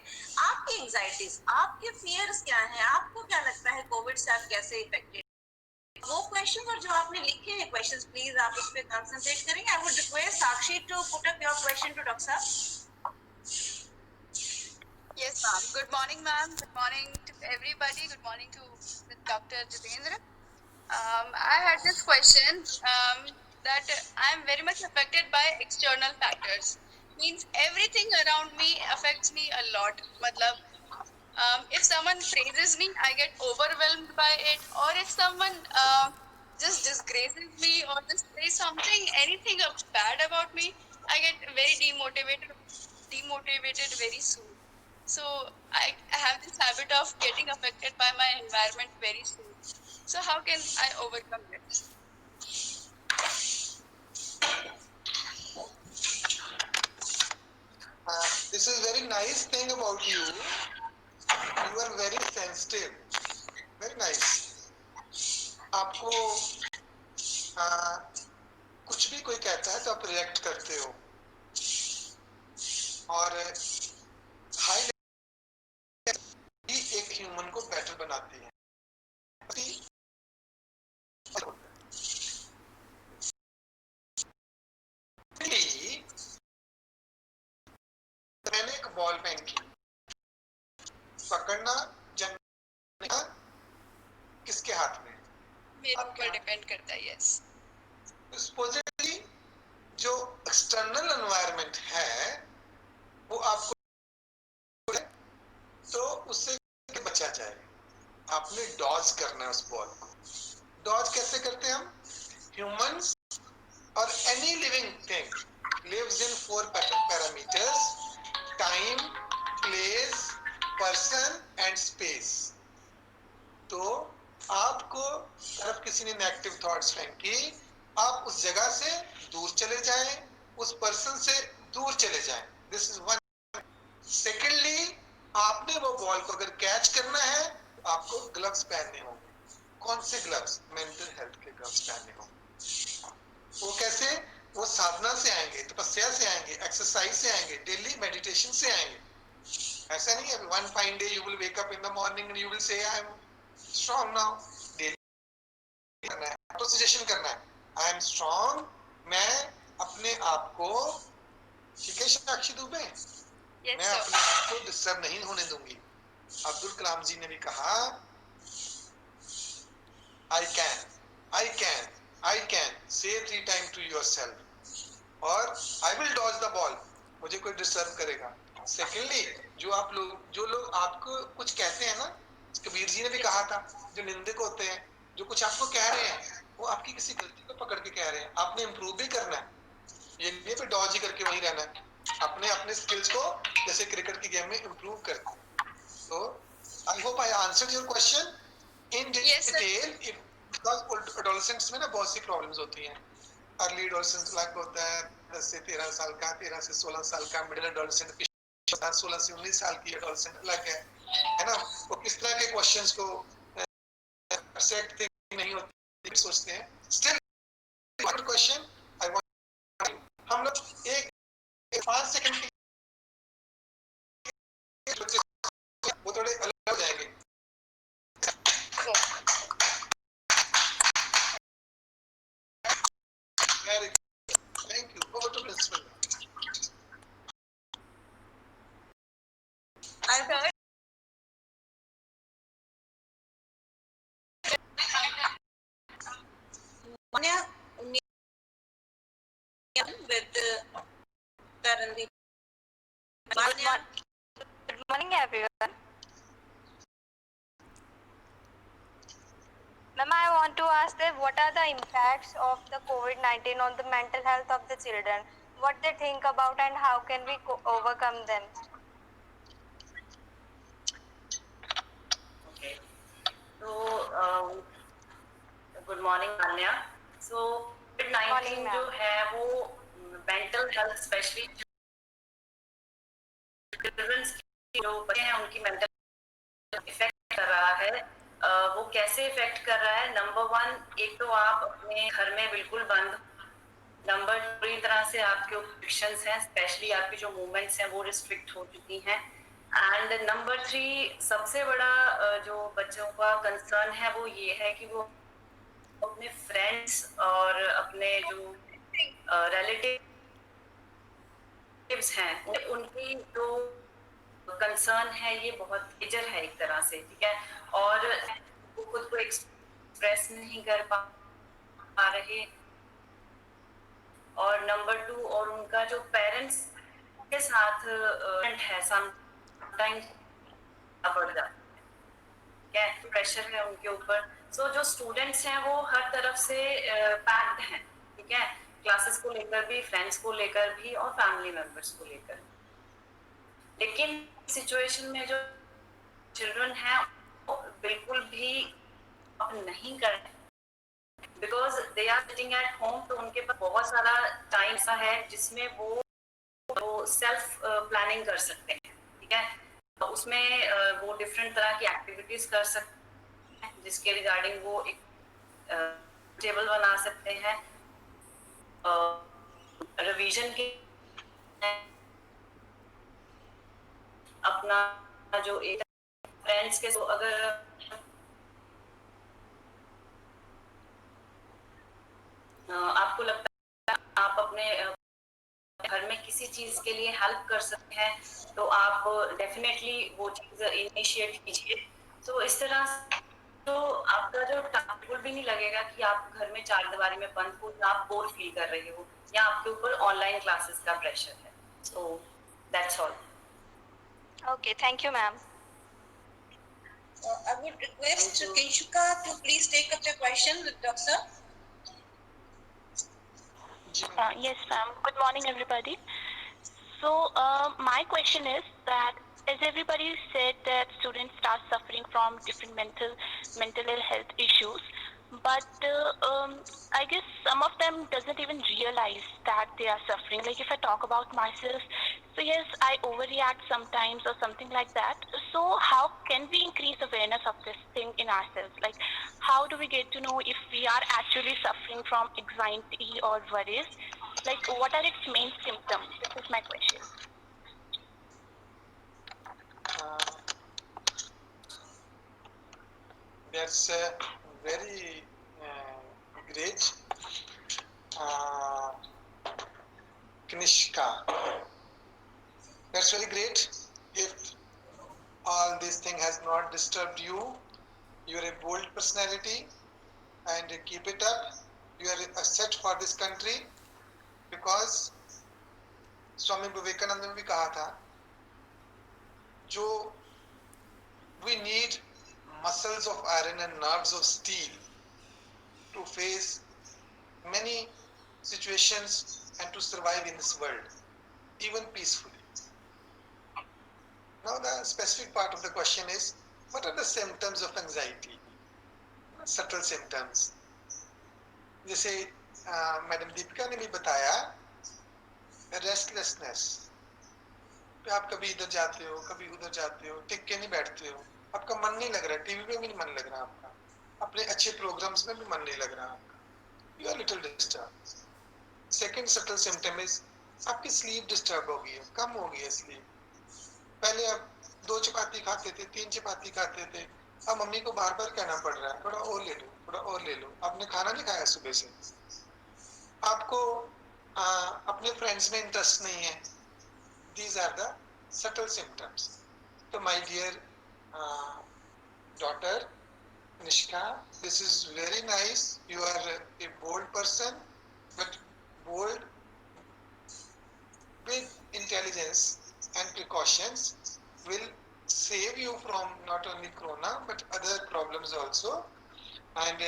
Speaker 1: आपकी anxieties, आपके fears क्या हैं, आपको क्या लगता है कोविड से आप कैसे इफेक्टेड? वो क्वेश्चन और जो आपने लिखे हैं क्वेश्चंस प्लीज आप उस पे कंसंट्रेट करेंगे। I would request Sakshi to put up your question to doctor साहब।
Speaker 8: Yes, ma'am. Good morning, ma'am. Good morning to everybody. Good morning to Dr. Jitendra. I had this question that I am very much affected by external factors. Means everything around me affects me a lot. Matlab, if someone praises me, I get overwhelmed by it. Or if someone just disgraces me or just says something, anything bad about me, I get very demotivated very soon. So I have this habit of getting affected by my environment very soon. So how can I overcome it?
Speaker 2: This is very nice thing about you. You are very sensitive. Very nice. आपको कुछ भी कोई कहता है तो आप रिएक्ट करते हो और हाई लेवल एक ह्यूमन को बेटर बनाती है। मैंने एक बॉल फेंकी, पकड़ना जमना किसके हाथ में?
Speaker 8: मेरे ऊपर डिपेंड करता है। यस,
Speaker 2: सपोजिटली जो एक्सटर्नल एनवायरनमेंट है वो आपको तो उससे बचा जाए। आपने डॉज करना है उस बॉल को। डॉज कैसे करते हैं हम? ह्यूमंस और any living thing lives in 4 parameters: time, place, person and space. तो आपको अगर किसी ने नेगेटिव थॉट्स फेंकी, आप उस जगह से दूर चले जाएं, उस पर्सन से दूर चले जाएं। This is one. सेकेंडली, आपने वो बॉल को अगर कैच करना है तो आपको ग्लव्स पहनने होंगे। कौन से ग्लव्स? मेंटल हेल्थ के ग्लव्स पहनने होंगे। वो कैसे? वो साधना से आएंगे, तपस्या से आएंगे, एक्सरसाइज से आएंगे, डेली मेडिटेशन से आएंगे। ऐसा नहीं है one fine day you will wake up in the morning and you will say I am strong now. Daily करना है, तो सजेशन करना है आई एम स्ट्रांग। मैं अपने आप को, ठीक है साक्षी दुबे, मैं अपने आप को डिस्टर्ब नहीं होने दूंगी। अब्दुल कलाम जी ने भी कहा I can say 3 times to yourself और I will dodge the ball, मुझे कोई डिस्टर्ब करेगा। सेकेंडली, जो लोग आपको कुछ कहते हैं ना, कबीर जी ने भी कहा था, जो निंदक होते हैं, जो कुछ आपको कह रहे हैं वो आपकी किसी गलती को पकड़ के कह रहे हैं। आपने इम्प्रूव भी करना है, ये नहीं पे डॉज ही करके वहीं रहना है। अपने स्किल्स को जैसे क्रिकेट की गेम में इम्प्रूव करते हैं। तो I hope I answered your question in detail. Because adolescents में ना बहुत सी प्रॉब्लम्स होती हैं। अर्ली एडोलेसेंस अलग होता है, 10 से 13 साल का, 13 से 16 साल का। मिडिल एडोलेसेंट 16 से 19 साल की एडोलेसेंट अलग है ना। वो किस तरह के क्वेश्चंस को एक्सेप्ट नहीं होते सोचते हैं। स्टिल क्वेश्चन आई वांट, हम लोग एक 5 सेकंड वो थोड़े अलग हो जाएंगे।
Speaker 1: I would Manya with Karandeep. Manya,
Speaker 4: Good morning, everyone. Ma'am, I want to ask that what are the impacts of the COVID-19 on the mental health of the children? What they think about and how can we overcome them?
Speaker 6: Okay. So, good morning Manya. So कोविड-19
Speaker 4: Morning, ma'am.
Speaker 6: जो है वो मेंटल हेल्थ स्पेशली चिल्ड्रंस जो बच्चे हैं उनकी मेंटल इफेक्ट कर रहा है. वो कैसे इफेक्ट कर रहा है? नंबर 1, एक तो आप अपने घर में बिल्कुल बंद. नंबर 2, पूरी तरह से आपके रिस्ट्रिक्शंस हैं, स्पेशली आपकी जो मूवमेंट्स हैं वो रिस्ट्रिक्ट हो चुकी हैं. एंड नंबर 3, सबसे बड़ा जो बच्चों का कंसर्न है वो ये है कि वो अपने फ्रेंड्स और अपने जो रिलेटिव्स हैं उनकी जो कंसर्न है ये बहुत मेजर है एक तरह से, ठीक है. और वो खुद को एक्सप्रेस नहीं कर पा रहे. और नंबर 2, और उनका जो पेरेंट्स के साथ है समटाइम्स बढ़ जाता है, प्रेशर है उनके ऊपर. सो जो स्टूडेंट्स हैं वो हर तरफ से पैक्ड हैं, ठीक है, क्लासेस को लेकर भी, फ्रेंड्स को लेकर भी और फैमिली मेंबर्स को लेकर. लेकिन सिचुएशन में जो चिल्ड्रन हैं वो बिल्कुल भी नहीं कर रहे because they are sitting at home. तो उनके पास बहुत सारा टाइम सा है जिसमें वो सेल्फ प्लानिंग कर सकते हैं, ठीक है. उसमें वो डिफरेंट तरह की एक्टिविटीज कर सकते हैं जिसके रिगार्डिंग वो एक टेबल बना सकते हैं, रिवीजन के अपना जो एक फ्रेंड्स के. तो अगर आपको लगता है आप अपने घर में किसी चीज के लिए हेल्प कर सकते हैं तो आप डेफिनेटली वो चीज इनिशिएट कीजिए. तो इस तरह तो आपका जो बिल्कुल भी नहीं लगेगा कि आप घर में 4 दीवारी में बंद हो या आप बोर फील कर रहे हो या आपके ऊपर ऑनलाइन क्लासेस का प्रेशर है. So that's all.
Speaker 4: Okay, thank you, ma'am.
Speaker 1: I would request Kinshuka to please take up the question with Dr.
Speaker 9: Yes, ma'am. Good morning, everybody. So, my question is that, as everybody said, that students start suffering from different mental health issues, but I guess some of them doesn't even realize that they are suffering. Like if I talk about myself, so yes, I overreact sometimes or something like that. So how can we increase awareness of this thing in ourselves? Like how do we get to know if we are actually suffering from anxiety or worries? Like what are its main symptoms? This is my question.
Speaker 2: That's very great, Kanishka. That's very great. If all this thing has not disturbed you, you're a bold personality and keep it up. You are a asset for this country because Swami Vivekananda ने भी कहा था जो we need muscles of iron and nerves of steel to face many situations and to survive in this world, even peacefully. Now the specific part of the question is, what are the symptoms of anxiety? Subtle symptoms. जैसे मैडम दीपिका ने भी बताया, रेस्टलेसनेस. आप कभी इधर जाते हो, कभी उधर जाते हो, टिक के नहीं बैठते हो, आपका मन नहीं लग रहा, टीवी पे भी नहीं मन लग रहा आपका, अपने अच्छे प्रोग्राम्स में भी मन नहीं लग रहा आपका. You are little disturbed. Second subtle symptom is आपकी स्लीप डिस्टर्ब हो गई है, कम हो गई है स्लीप. पहले आप 2 चपाती खाते थे, 3 चपाती खाते थे, अब मम्मी को बार बार कहना पड़ रहा है थोड़ा और ले लो, थोड़ा और ले लो. आपने खाना नहीं खाया सुबह से, आपको अपने फ्रेंड्स में इंटरेस्ट नहीं है. These are the subtle symptoms. तो my dear daughter Nishka, this is very nice. You are a bold person, but bold with intelligence and precautions will save you from not only corona but other problems also. And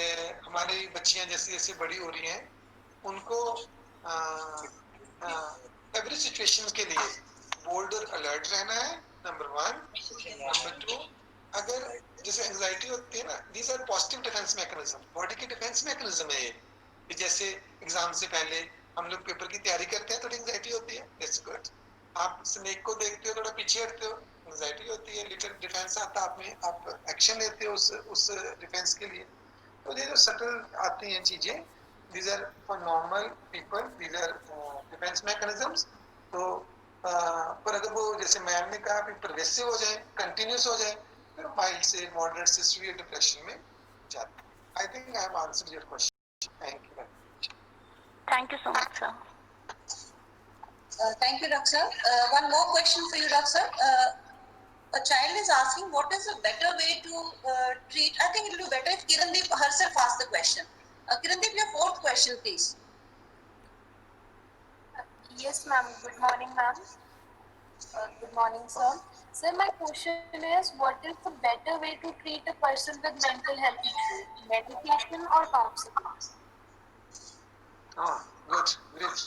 Speaker 2: हमारी बच्चियां जैसे जैसे बड़ी हो रही हैं उनको एवरी सिचुएशन के लिए बोल्ड और अलर्ट रहना है, नंबर 1. नंबर 2, अगर जैसे एंजाइटी होती है ना, these are positive defence mechanism, body की डिफेंस मैकेनिज्म है ये. जैसे एग्जाम से पहले हम लोग पेपर की तैयारी करते हैं, थोड़ी एंजाइटी होती है, दैट्स गुड. आप स्नेक को देखते हो, थोड़ा पीछे हटते हो, एंजाइटी होती है, लिटिल डिफेंस आता है आप में, आप एक्शन लेते हो उस डिफेंस के लिए. तो ये जो सटल आती हैं चीजें, these are for normal people, these are defense mechanisms. तो पर अगर वो जैसे मैम ने कहा कि प्रोग्रेसिव हो जाए, कंटिन्यूस हो जाए, फिर माइल्ड से मॉडरेट से सीवियर डिप्रेशन में जाते हैं. I think I have answered your question. Thank you.
Speaker 9: Thank you so much, sir.
Speaker 1: Thank you, Raksha. One more question for you, Raksha. A child is asking what is a better way to treat. I think it will be better if Kirandeep herself asks the question. Kirandeep, your fourth question, please.
Speaker 10: Yes, ma'am. Good morning, ma'am. Good morning, sir. Sir, my question is, what is the better way to treat a person with mental health issues? Medication or counseling?
Speaker 2: Oh, good, great.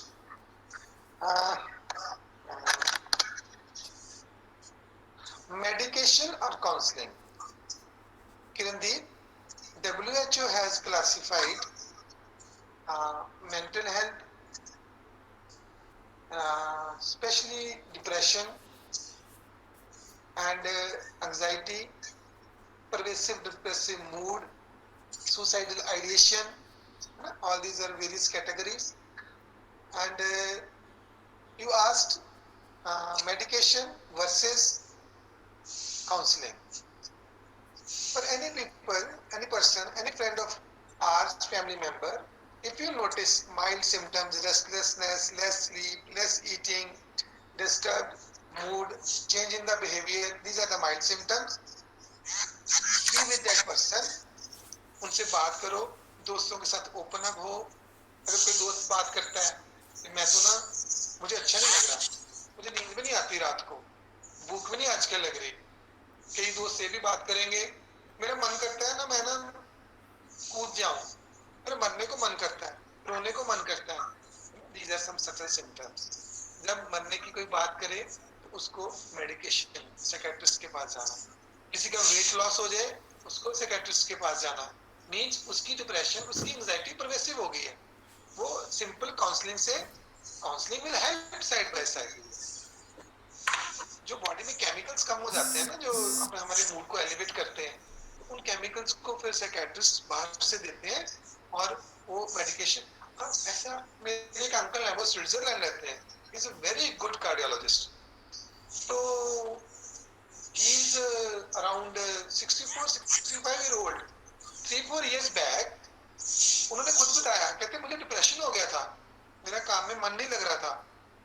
Speaker 2: Medication or counseling? Kirandeep, WHO has classified mental health, especially depression and anxiety, pervasive depressive mood, suicidal ideation. All these are various categories. And you asked medication versus counseling. For any people, any person, any friend of ours, family member, if you notice mild symptoms, restlessness, less sleep, less eating, disturbed mood, change in the behavior, these are the mild symptoms. Be with that person. उनसे बात करो, दोस्तों के साथ ओपन अप हो. अगर कोई दोस्त बात करता है कि मैं तो ना, मुझे अच्छा नहीं लग रहा, मुझे नींद भी नहीं आती रात को, भूख भी नहीं आजकल लग रही. कई दोस्त से भी बात करेंगे, मेरा मन करता है ना, मैं ना कूद जाऊं, मेरा मरने को मन करता है, रोने को मन करता है. These are some subtle symptoms. जब मरने की कोई बात करे तो उसको मेडिकेशन, साइकियाट्रिस्ट के पास जाना. किसी का वेट लॉस हो जाए, उसको साइकियाट्रिस्ट के पास जाना. मीन्स उसकी डिप्रेशन, उसकी एंजाइटी परवेसिव हो गई है. वो सिंपल काउंसलिंग से, counselling will help side by side. जो बॉडी में केमिकल्स कम हो जाते हैं ना, जो अपने हमारे मूड को एलिवेट करते हैं, उन केमिकल्स को फिर साइकियाट्रिस्ट बाहर से देते हैं और वो मेडिकेशन. ऐसा मेरे एक अंकल है, वो स्विट्जरलैंड रहते हैं, he is a very good cardiologist. तो he is around 64-65 year old. 3-4 years back उन्होंने खुद बताया, कहते मुझे डिप्रेशन हो गया था, मेरा काम में मन नहीं लग रहा था,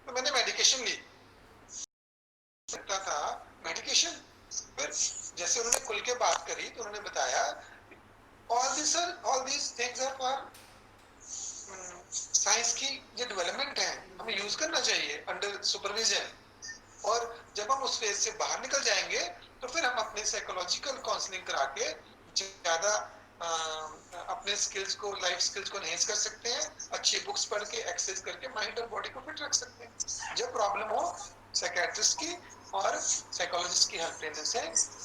Speaker 2: तो मैंने मेडिकेशन ली. लगता था मेडिकेशन. फिर जैसे उन्होंने खुल के बात करी तो उन्होंने बताया all these things are for science की जो डेवलपमेंट है, हमें यूज करना चाहिए अंडर सुपरविजन. और जब हम उस फेज से बाहर निकल जाएंगे तो फिर हम अपने साइकोलॉजिकल काउंसलिंग करा के ज्यादा अपने स्किल्स को, लाइफ स्किल्स को एनहेंस कर सकते हैं. अच्छी बुक्स पढ़ के, एक्सरसाइज करके माइंड और बॉडी को फिट रख सकते हैं. जब प्रॉब्लम हो, साइकियाट्रिस्ट की और साइकोलॉजिस्ट की हेल्प लेने से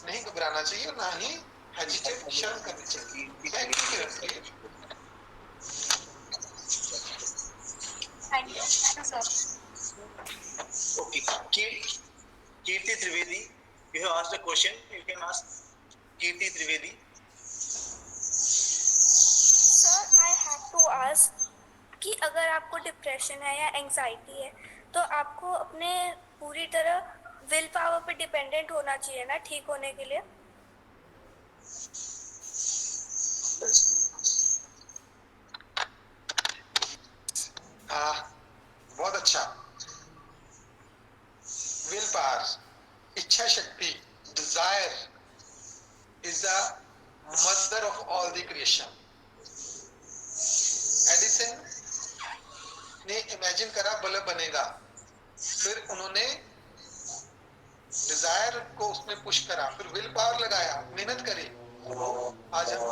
Speaker 2: नहीं घबराना चाहिए, ना ही हेजिटेट, शर्म करनी चाहिए. Thank you.
Speaker 10: Thank you, sir.
Speaker 5: Okay. Kirti Trivedi, you have asked a question. You can ask Kirti Trivedi.
Speaker 10: Sir, I have to ask कि अगर आपको डिप्रेशन है या एंजाइटी है तो आपको अपने पूरी तरह विल पावर पे डिपेंडेंट होना चाहिए ना ठीक होने के लिए.
Speaker 2: बहुत अच्छा. विल पावर, इच्छा शक्ति, mother of all the creation. Edison ने इमेजिन करा बल्ब बनेगा, फिर उन्होंने डिजायर को उसमें पुश करा, फिर विल पावर लगाया, मेहनत करी. आज हम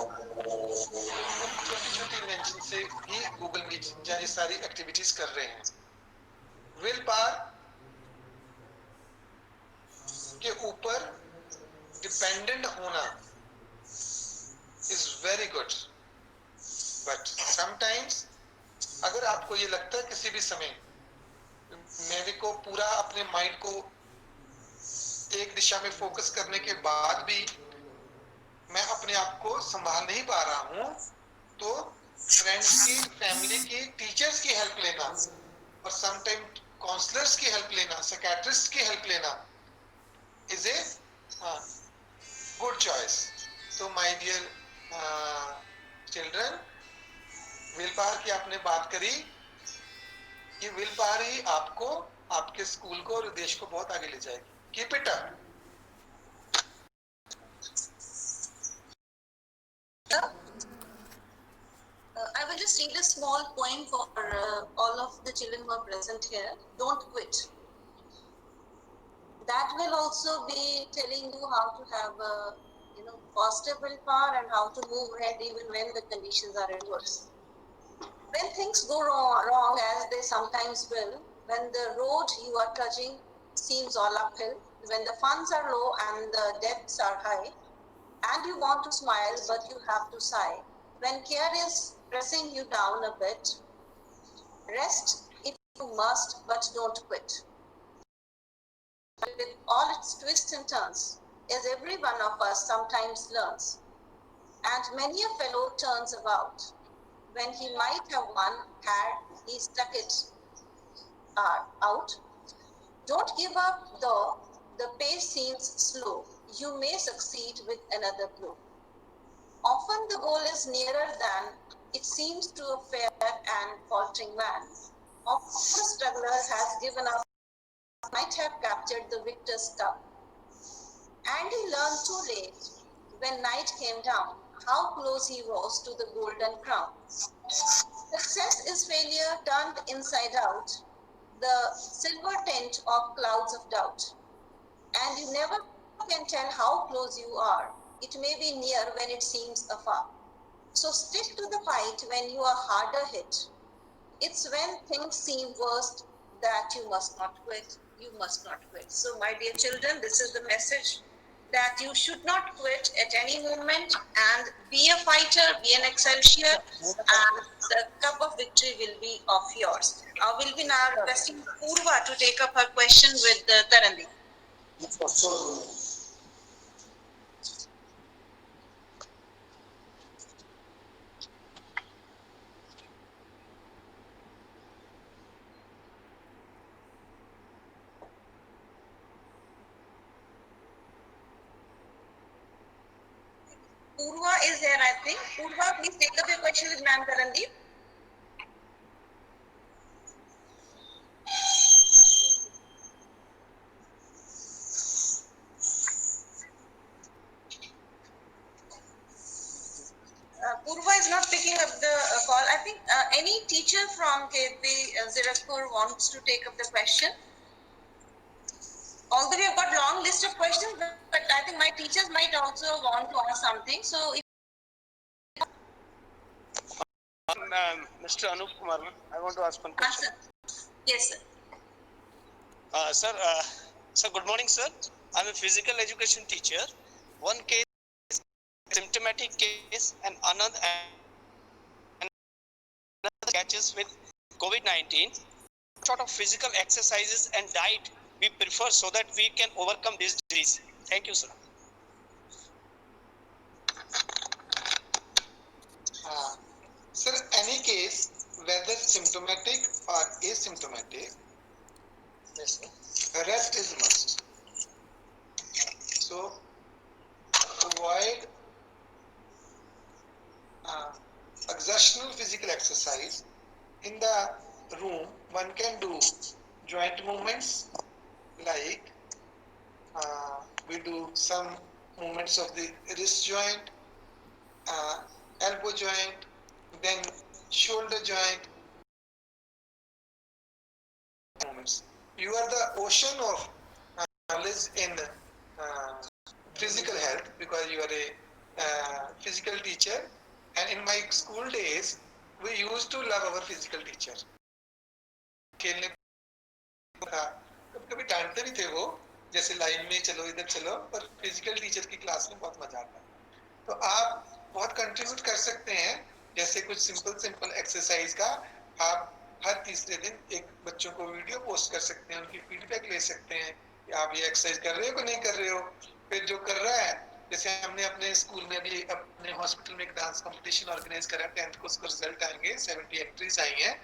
Speaker 2: छोटी छोटी इन्वेंशन से ही गूगल मीट जैसी सारी एक्टिविटीज कर रहे हैं. विल पावर के ऊपर डिपेंडेंट होना is very good, but sometimes अगर आपको ये लगता है किसी भी समय मेरे को पूरा अपने माइंड को एक दिशा में फोकस करने के बाद भी मैं अपने आप को संभाल नहीं पा रहा हूं, तो फ्रेंड्स की, फैमिली की, टीचर्स की हेल्प लेना और समटाइम काउंसलर्स की हेल्प लेना, साइकियाट्रिस्ट की हेल्प लेना इज ए गुड चॉइस. तो my dear children, will power की आपने बात करी, ये विल पावर ही आपको, आपके स्कूल को और देश को बहुत आगे ले जाएगी. Keep it up.
Speaker 1: I will just read a small poem for all of the children who are present here. Don't quit. That will also be telling you how to have a, positive willpower and how to move ahead even when the conditions are adverse. When things go wrong, as they sometimes will, when the road you are trudging seems all uphill, when the funds are low and the debts are high, and you want to smile but you have to sigh, when care is pressing you down a bit, rest if you must, but don't quit. With all its twists and turns, as every one of us sometimes learns, and many a fellow turns about, when he might have won, had he stuck it out. Don't give up though the pace seems slow, you may succeed with another blow. Often the goal is nearer than it seems to a fair and faltering man. Often the struggler has given up, might have captured the victor's cup. And he learned too late, when night came down, how close he was to the golden crown. Success is failure turned inside out, the silver tint of clouds of doubt. And you never can tell how close you are. It may be near when it seems afar. So stick to the fight when you are harder hit. It's when things seem worst that you must not quit. You must not quit. So my dear children, this is the message, that you should not quit at any moment, and be a fighter, be an excelsior, and the cup of victory will be of yours. I will be now requesting Purva to take up her question with Tarandeep. Purva is here, I think. Purva, please take up your question with Ma'am Tarandeep. Purva is not picking up the call. I think any teacher from KP Zirakpur wants to take up the question. Although we have got long list of questions, but I think my teachers might also want to ask something. So, if
Speaker 11: Mr. Anup Kumar, I want to ask one question.
Speaker 1: Yes, sir.
Speaker 11: Sir, good morning, sir. I'm a physical education teacher. One case is symptomatic case, and another catches with COVID-19. What sort of physical exercises and diet we prefer so that we can overcome this disease? Thank you, sir.
Speaker 2: Sir, any case, whether symptomatic or asymptomatic,
Speaker 11: Yes, sir.
Speaker 2: rest is must. So, avoid exertional physical exercise. In the room, one can do joint movements, like we do some movements of the wrist joint, elbow joint, then shoulder joint. You are the ocean of knowledge in physical health because you are a physical teacher, and in my school days we used to love our physical teacher. खेलने था, कभी डांटते भी थे वो, जैसे लाइन में चलो इधर चलो, पर फिजिकल टीचर की क्लास में बहुत मजा आता है। तो आप बहुत कंट्रीब्यूट कर सकते हैं, जैसे कुछ सिंपल एक्सरसाइज का आप हर तीसरे दिन एक बच्चों को वीडियो पोस्ट कर सकते हैं, उनकी फीडबैक ले सकते हैं कि आप ये एक्सरसाइज कर रहे हो कि नहीं कर रहे हो। फिर जो कर रहा है, जैसे हमने अपने स्कूल में भी अपने हॉस्पिटल में एक डांस कंपटीशन ऑर्गेनाइज करा, 10th को उसका रिजल्ट आएंगे, 70 एंट्रीज आई हैं,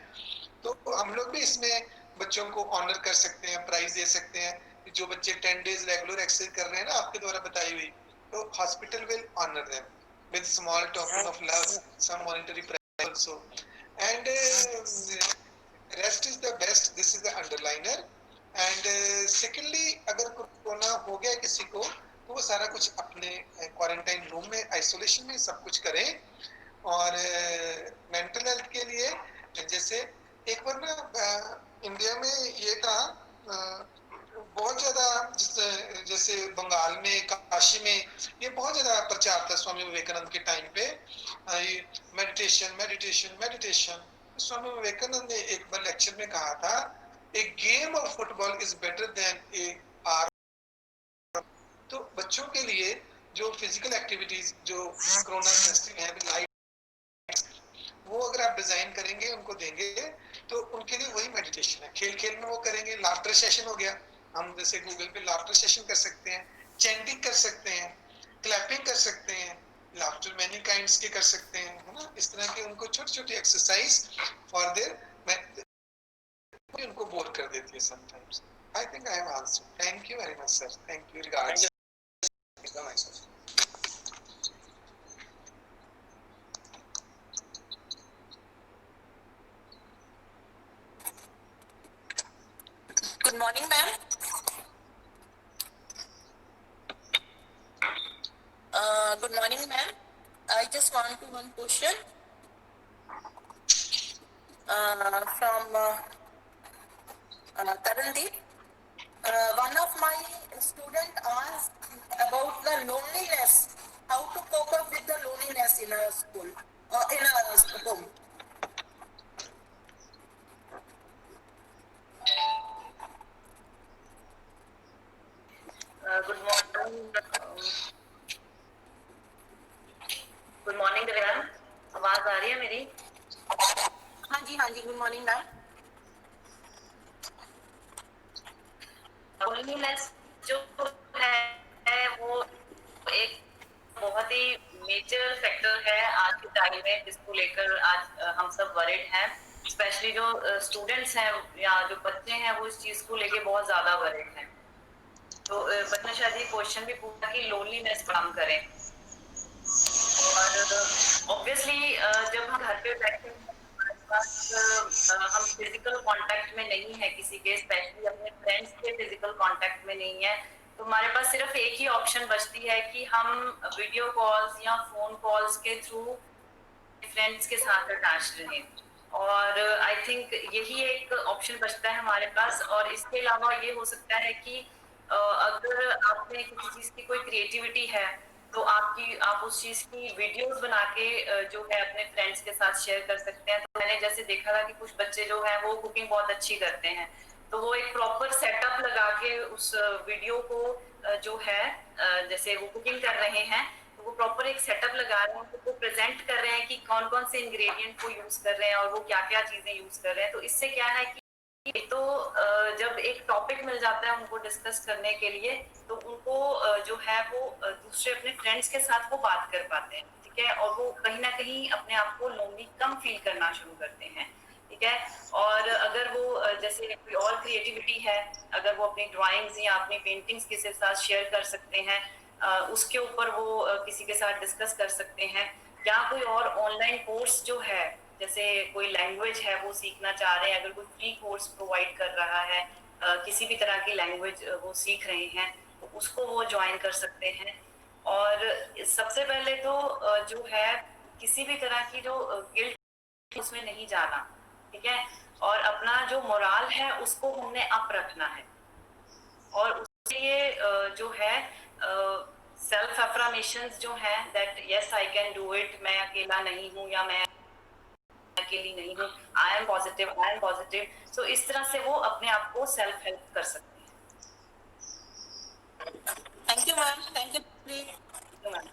Speaker 2: तो हम लोग भी इसमें बच्चों को ऑनर कर सकते हैं, प्राइज दे सकते हैं। जो बच्चे 10 डेज रेगुलर एक्सरसाइज कर रहे हैं ना आपके द्वारा बताई हुई, तो hospital will honour them with small token of love, some monetary prize also, and rest is the best, this is the underliner. And secondly, अगर कोरोना हो गया किसी को, तो वो सारा कुछ अपने क्वारंटाइन रूम में, आइसोलेशन में सब कुछ करें। और मेंटल हेल्थ के लिए जैसे एक बार ना इंडिया में ये था, बहुत ज्यादा, जैसे बंगाल में, काशी में ये बहुत ज्यादा प्रचार था स्वामी विवेकानंद के टाइम पे, meditation meditation meditation. Swami Vivekananda ने एक बार लेक्चर में कहा था, a game of football is better than a आर। तो बच्चों के लिए जो फिजिकल एक्टिविटीज जो कोरोना सेंसिटिव है, लाइट, वो अगर आप डिजाइन करेंगे, उनको देंगे, तो उनके लिए वही मेडिटेशन है। खेल खेल में वो करेंगे, लाफ्टर सेशन हो गया, हम जैसे गूगल पे लाफ्टर सेशन कर सकते हैं, चैंटिंग कर सकते हैं, क्लैपिंग कर सकते हैं, लाफ्टर मैनी काइंड्स के कर सकते हैं, है ना। इस तरह के उनको छोटी छोटी एक्सरसाइज फॉर देयर, उनको बोर कर देती है sometimes. I think I have answered. Thank you very much sir, thank you, regards.
Speaker 1: Good morning, ma'am. Good morning, ma'am. I just want to one question from Tarandeep. One of my student asked about the loneliness. How to cope up with the loneliness in a school, in a home.
Speaker 6: Good morning ma'am, आवाज आ रही है मेरी?
Speaker 1: हाँ जी, गुड मॉर्निंग मैम।
Speaker 6: लोनलीनेस जो है वो एक बहुत ही मेजर फैक्टर है आज के टाइम में, जिसको लेकर आज हम सब वरीड हैं। स्पेशली जो स्टूडेंट्स हैं या जो बच्चे हैं, वो इस चीज को लेके बहुत ज्यादा वरीड हैं। तो बच्चे शायद ये क्वेश्चन भी पूछा कि लोनलीनेस कम करें, और ऑब्वियसली जब हम घर पे बैठे हम फिजिकल कांटेक्ट में नहीं है किसी के, स्पेशली अपने फ्रेंड्स के फिजिकल कांटेक्ट में नहीं है, तो हमारे पास सिर्फ एक ही ऑप्शन बचती है कि हम वीडियो कॉल्स या फोन कॉल्स के थ्रू फ्रेंड्स के साथ अटैच रहें। और आई थिंक यही एक ऑप्शन बचता है हमारे पास। और इसके अलावा ये हो सकता है कि अगर आपने किसी चीज की कोई क्रिएटिविटी है, तो आप उस चीज की वीडियोस बना के जो है अपने फ्रेंड्स के साथ शेयर कर सकते हैं। तो मैंने जैसे देखा था कि कुछ बच्चे जो हैं वो कुकिंग बहुत अच्छी करते हैं, तो वो एक प्रॉपर सेटअप लगा के उस वीडियो को जो है जैसे वो कुकिंग कर रहे हैं, तो वो प्रॉपर एक सेटअप लगा रहे हैं, तो वो प्रेजेंट कर रहे हैं कि कौन कौन से इंग्रेडिएंट को यूज कर रहे हैं और वो क्या क्या चीजें यूज कर रहे हैं। तो इससे क्या है कि तो जब एक टॉपिक मिल जाता है उनको डिस्कस करने के लिए, तो उनको जो है वो दूसरे अपने फ्रेंड्स के साथ वो बात कर पाते हैं, ठीक है, और वो कहीं ना कहीं अपने आप को लोनली कम फील करना शुरू करते हैं, ठीक है। और अगर वो जैसे कोई और क्रिएटिविटी है, अगर वो अपनी ड्राइंग्स या अपनी पेंटिंग्स किसी के साथ शेयर कर सकते हैं, उसके ऊपर वो किसी के साथ डिस्कस कर सकते हैं, या कोई और ऑनलाइन कोर्स जो है, जैसे कोई लैंग्वेज है वो सीखना चाह रहे हैं, अगर कोई फ्री कोर्स प्रोवाइड कर रहा है, किसी भी तरह की लैंग्वेज वो सीख रहे हैं, तो उसको वो ज्वाइन कर सकते हैं। और सबसे पहले तो जो है किसी भी तरह की जो गिल्ट उसमें नहीं जाना, ठीक है, और अपना जो मोराल है उसको हमने अप रखना है, और उसके लिए जो है सेल्फ अफर्मेशंस जो है that yes I can do it, मैं अकेला नहीं हूँ या मैं अकेली नहीं हूँ, आई एम पॉजिटिव, सो इस तरह से वो अपने आप को सेल्फ हेल्प कर सकती है।
Speaker 1: Thank you ma'am, thank you ma'am.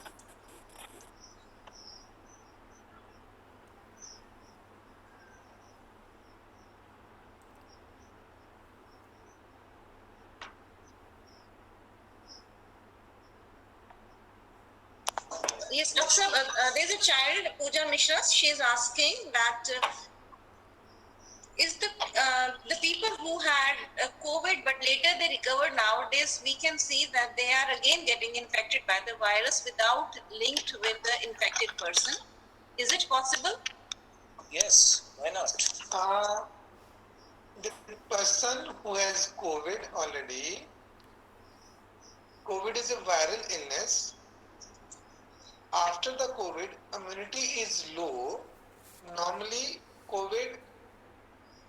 Speaker 1: Yes, Doctor, there's a child, Pooja Mishra. She is asking that is the people who had COVID but later they recovered, nowadays we can see that they are again getting infected by the virus without linked with the infected person. Is it possible?
Speaker 11: Yes, why not?
Speaker 2: The person who has COVID already, COVID is a viral illness. After the COVID, immunity is low. Normally, COVID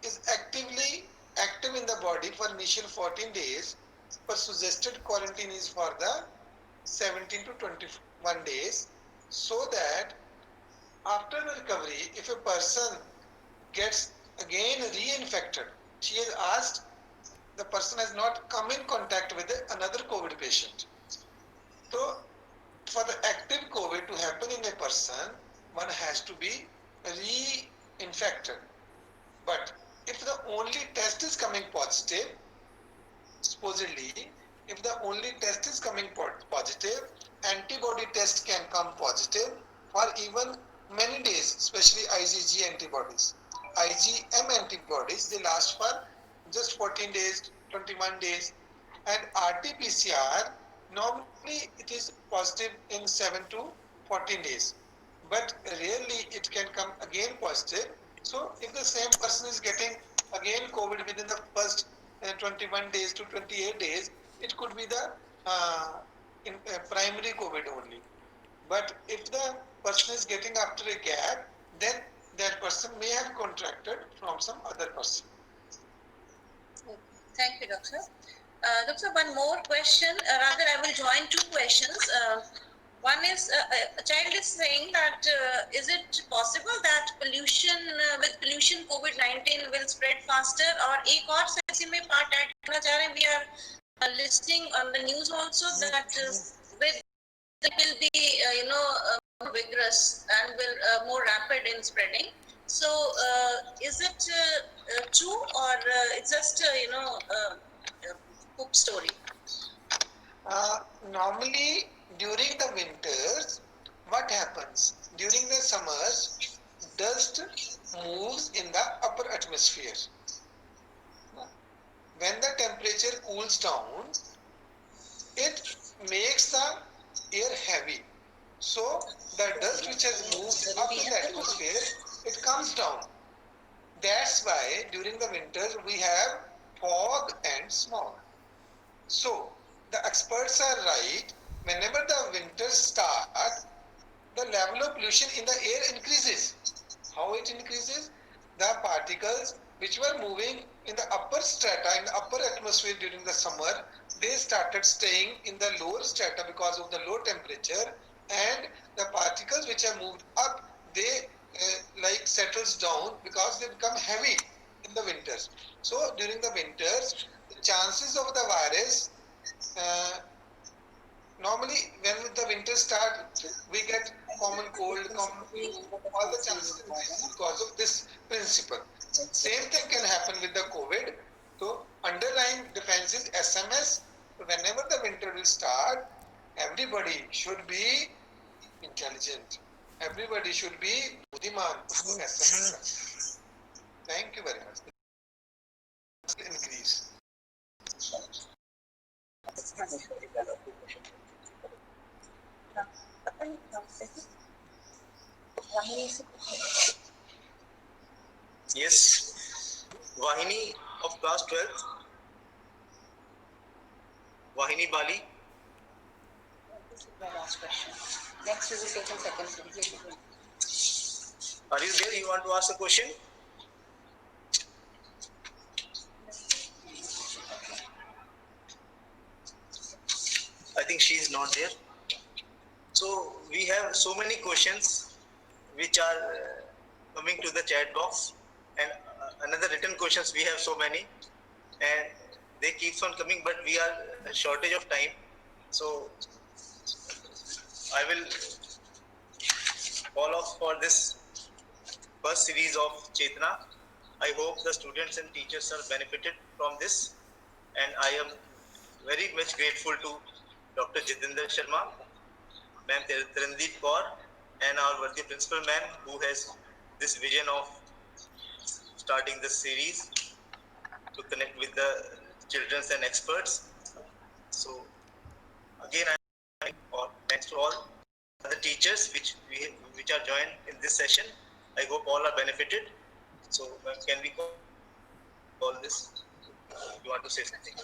Speaker 2: is active in the body for initial 14 days, but suggested quarantine is for the 17 to 21 days, so that after the recovery, if a person gets again reinfected, she has asked, the person has not come in contact with another COVID patient. So, for the active COVID to happen in a person, one has to be reinfected. But if the only test is coming positive, supposedly, if the only test is coming positive, antibody test can come positive for even many days, especially IgG antibodies. IgM antibodies, they last for just 14 days, 21 days, and RT-PCR, normally it is positive in 7 to 14 days, but rarely it can come again positive. So if the same person is getting again COVID within the first 21 days to 28 days, it could be the primary COVID only. But if the person is getting after a gap, then that person may have contracted from some other person.
Speaker 1: Thank you, Doctor. Doctor, one more question. Rather, I will join two questions. One is, a child is saying that is it possible that pollution with pollution COVID-19 will spread faster? और एक और सेक्शन में part add करना चाह रहे हैं. We are listening on the news also that with it will be vigorous and will more rapid in spreading. So is it true or it's just poop story?
Speaker 2: Normally during the winters, what happens? During the summers, dust moves in the upper atmosphere. When the temperature cools down, it makes the air heavy. So the dust which has moved up in the atmosphere, it comes down. That's why during the winters we have fog and smog. So the experts are right. Whenever the winters start, the level of pollution in the air increases. How it increases? The particles which were moving in the upper strata, in the upper atmosphere during the summer, they started staying in the lower strata because of the low temperature, and the particles which have moved up, they like settles down because they become heavy in the winters. So during the winters, the chances of the virus, normally when the winter start, we get common cold, common flu, all the chances increase because of this principle. Same thing can happen with the COVID. So underlying defense is SMS. Whenever the winter will start, everybody should be intelligent. Everybody should be buddhiman. Thank you very much. Increase.
Speaker 5: Yes, Vahini of class 12th. Vahini Bali.
Speaker 6: My last question. Next we will take in second question.
Speaker 5: Are you there? You want to ask a question? I think she is not there. So we have so many questions which are coming to the chat box, and another written questions we have so many, and they keeps on coming, but we are a shortage of time. So I will call off for this first series of Chetna. I hope the students and teachers are benefited from this, and I am very much grateful to Dr. Jitendra Sharma, Ma'am Tarandeep Kaur, and our worthy principal ma'am who has this vision of starting this series to connect with the children and experts. So again, thanks to all the teachers which are joined in this session. I hope all are benefited. So can we call this? You want to say something?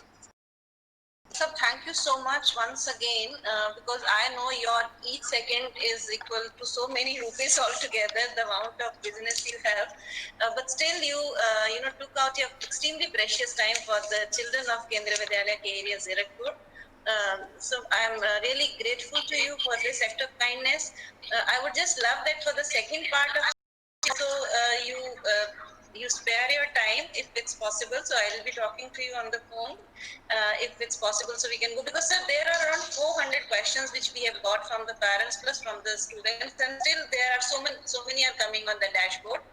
Speaker 1: So thank you so much once again, because I know your each second is equal to so many rupees altogether, the amount of business you have. But still you took out your extremely precious time for the children of Kendriya Vidyalaya K area Zirakpur. So I am really grateful to you for this act of kindness. I would just love that for the second part of so you spare your time if it's possible. So I will be talking to you on the phone if it's possible, so we can go, because sir, there are around 400 questions which we have got from the parents plus from the students, and still there are so many are coming on the dashboard.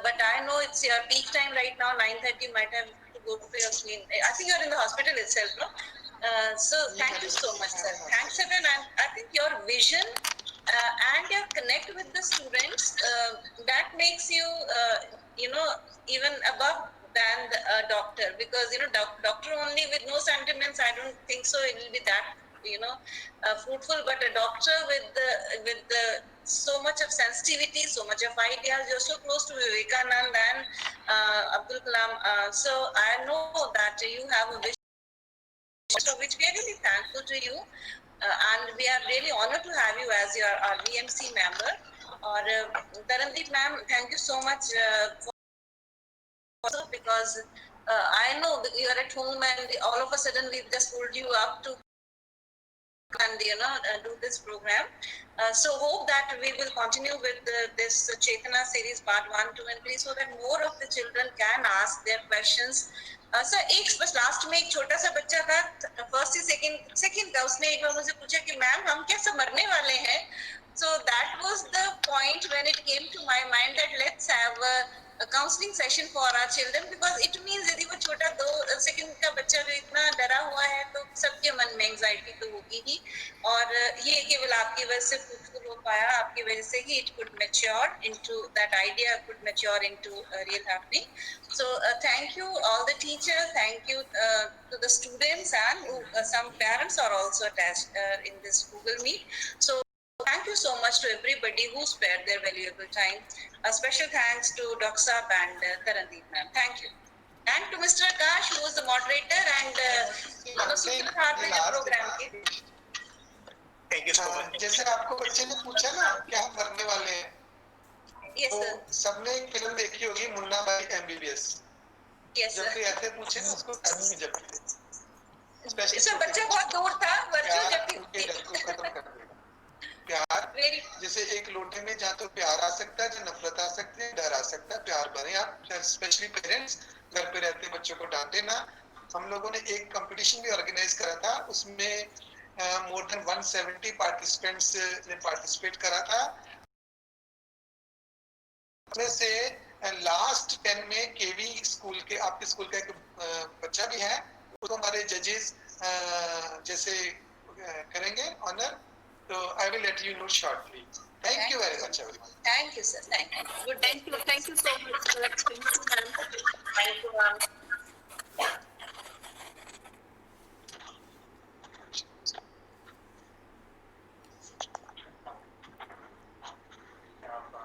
Speaker 1: But I know it's your peak time right now, 9:30. You might have to go to your clean. I think you're in the hospital itself, no? So thank you so much, sir. Thanks everyone. And I think your vision and your connect with the students, that makes you, even above than a doctor, because doctor only with no sentiments, I don't think so it will be that fruitful. But a doctor with the so much of sensitivity, so much of ideas, you're so close to Vivekanand and Abdul Kalam. So I know that you have a vision, so which we are really thankful to you, and we are really honored to have you as our VMC member. Or Tarandeep ma'am, thank you so much also, because I know that you are at home and all of a sudden we just pulled you up to and do this program. So hope that we will continue with this Chetana series part 1, 2 and 3, so that more of the children can ask their questions. Sir एक बस लास्ट में एक छोटा सा बच्चा था, फर्स्ट से सेकंड का, उसने एक बार मुझे पूछा कि मैम हम क्या सब मरने वाले हैं. So that was the point when it came to my mind that let's have a counseling session for our children, because it means यदि वो छोटा 2 सेकंड का बच्चा भी इतना डरा हुआ है तो सबके मन में एंजाइटी तो होगी ही, और ये केवल आपकी वजह से fruitful हो पाया, आपकी वजह से ही it could mature into that idea, could mature into real happening. So thank you all the teachers, thank you to the students, and some parents are also attached in this Google Meet. So thank you so much to everybody who spared their valuable time. A special thanks to Dr. Saab and Tarandeep ma'am. Thank you. And to Mr. Akash, who was the moderator and सूत्रधार में program के.
Speaker 5: Thank you so much.
Speaker 2: जैसे आपको बच्चे ने पूछा ना क्या हम मरने वाले हैं,
Speaker 1: Yes sir.
Speaker 2: सबने एक फिल्म देखी होगी मुन्ना भाई MBBS.
Speaker 1: Yes sir.
Speaker 2: जब भी ऐसे पूछे ना उसको में जब
Speaker 1: सर बच्चा बहुत दूर था, वर्चुअल जब
Speaker 2: खत्म कर देगा. प्यार जैसे एक लोटे में जहाँ तो प्यार आ सकता है, जो नफरत आ सकती है, डर आ सकता है. प्यार बने आप, स्पेशली पेरेंट्स घर पे रहते बच्चों को डांटे ना. हम लोगों ने एक कंपटीशन भी ऑर्गेनाइज करा था, उसमें मोर देन 170 पार्टिसिपेंट्स ने पार्टिसिपेट करा था. उसमें से लास्ट 10 में केवी स्कूल के, आपके स्कूल का एक बच्चा भी है, उसको हमारे जजेस जैसे करेंगे honour. So I will let you know shortly. Thank you very much, everyone.
Speaker 1: Thank you, sir. Thank you. Good. Thank you so much. Thank you, ma'am.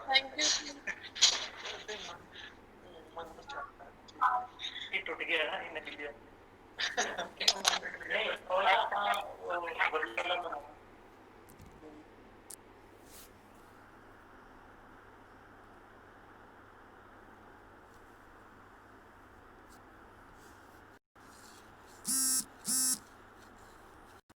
Speaker 10: Thank you.
Speaker 3: ये टूट गया ना इन वीडियो. नहीं,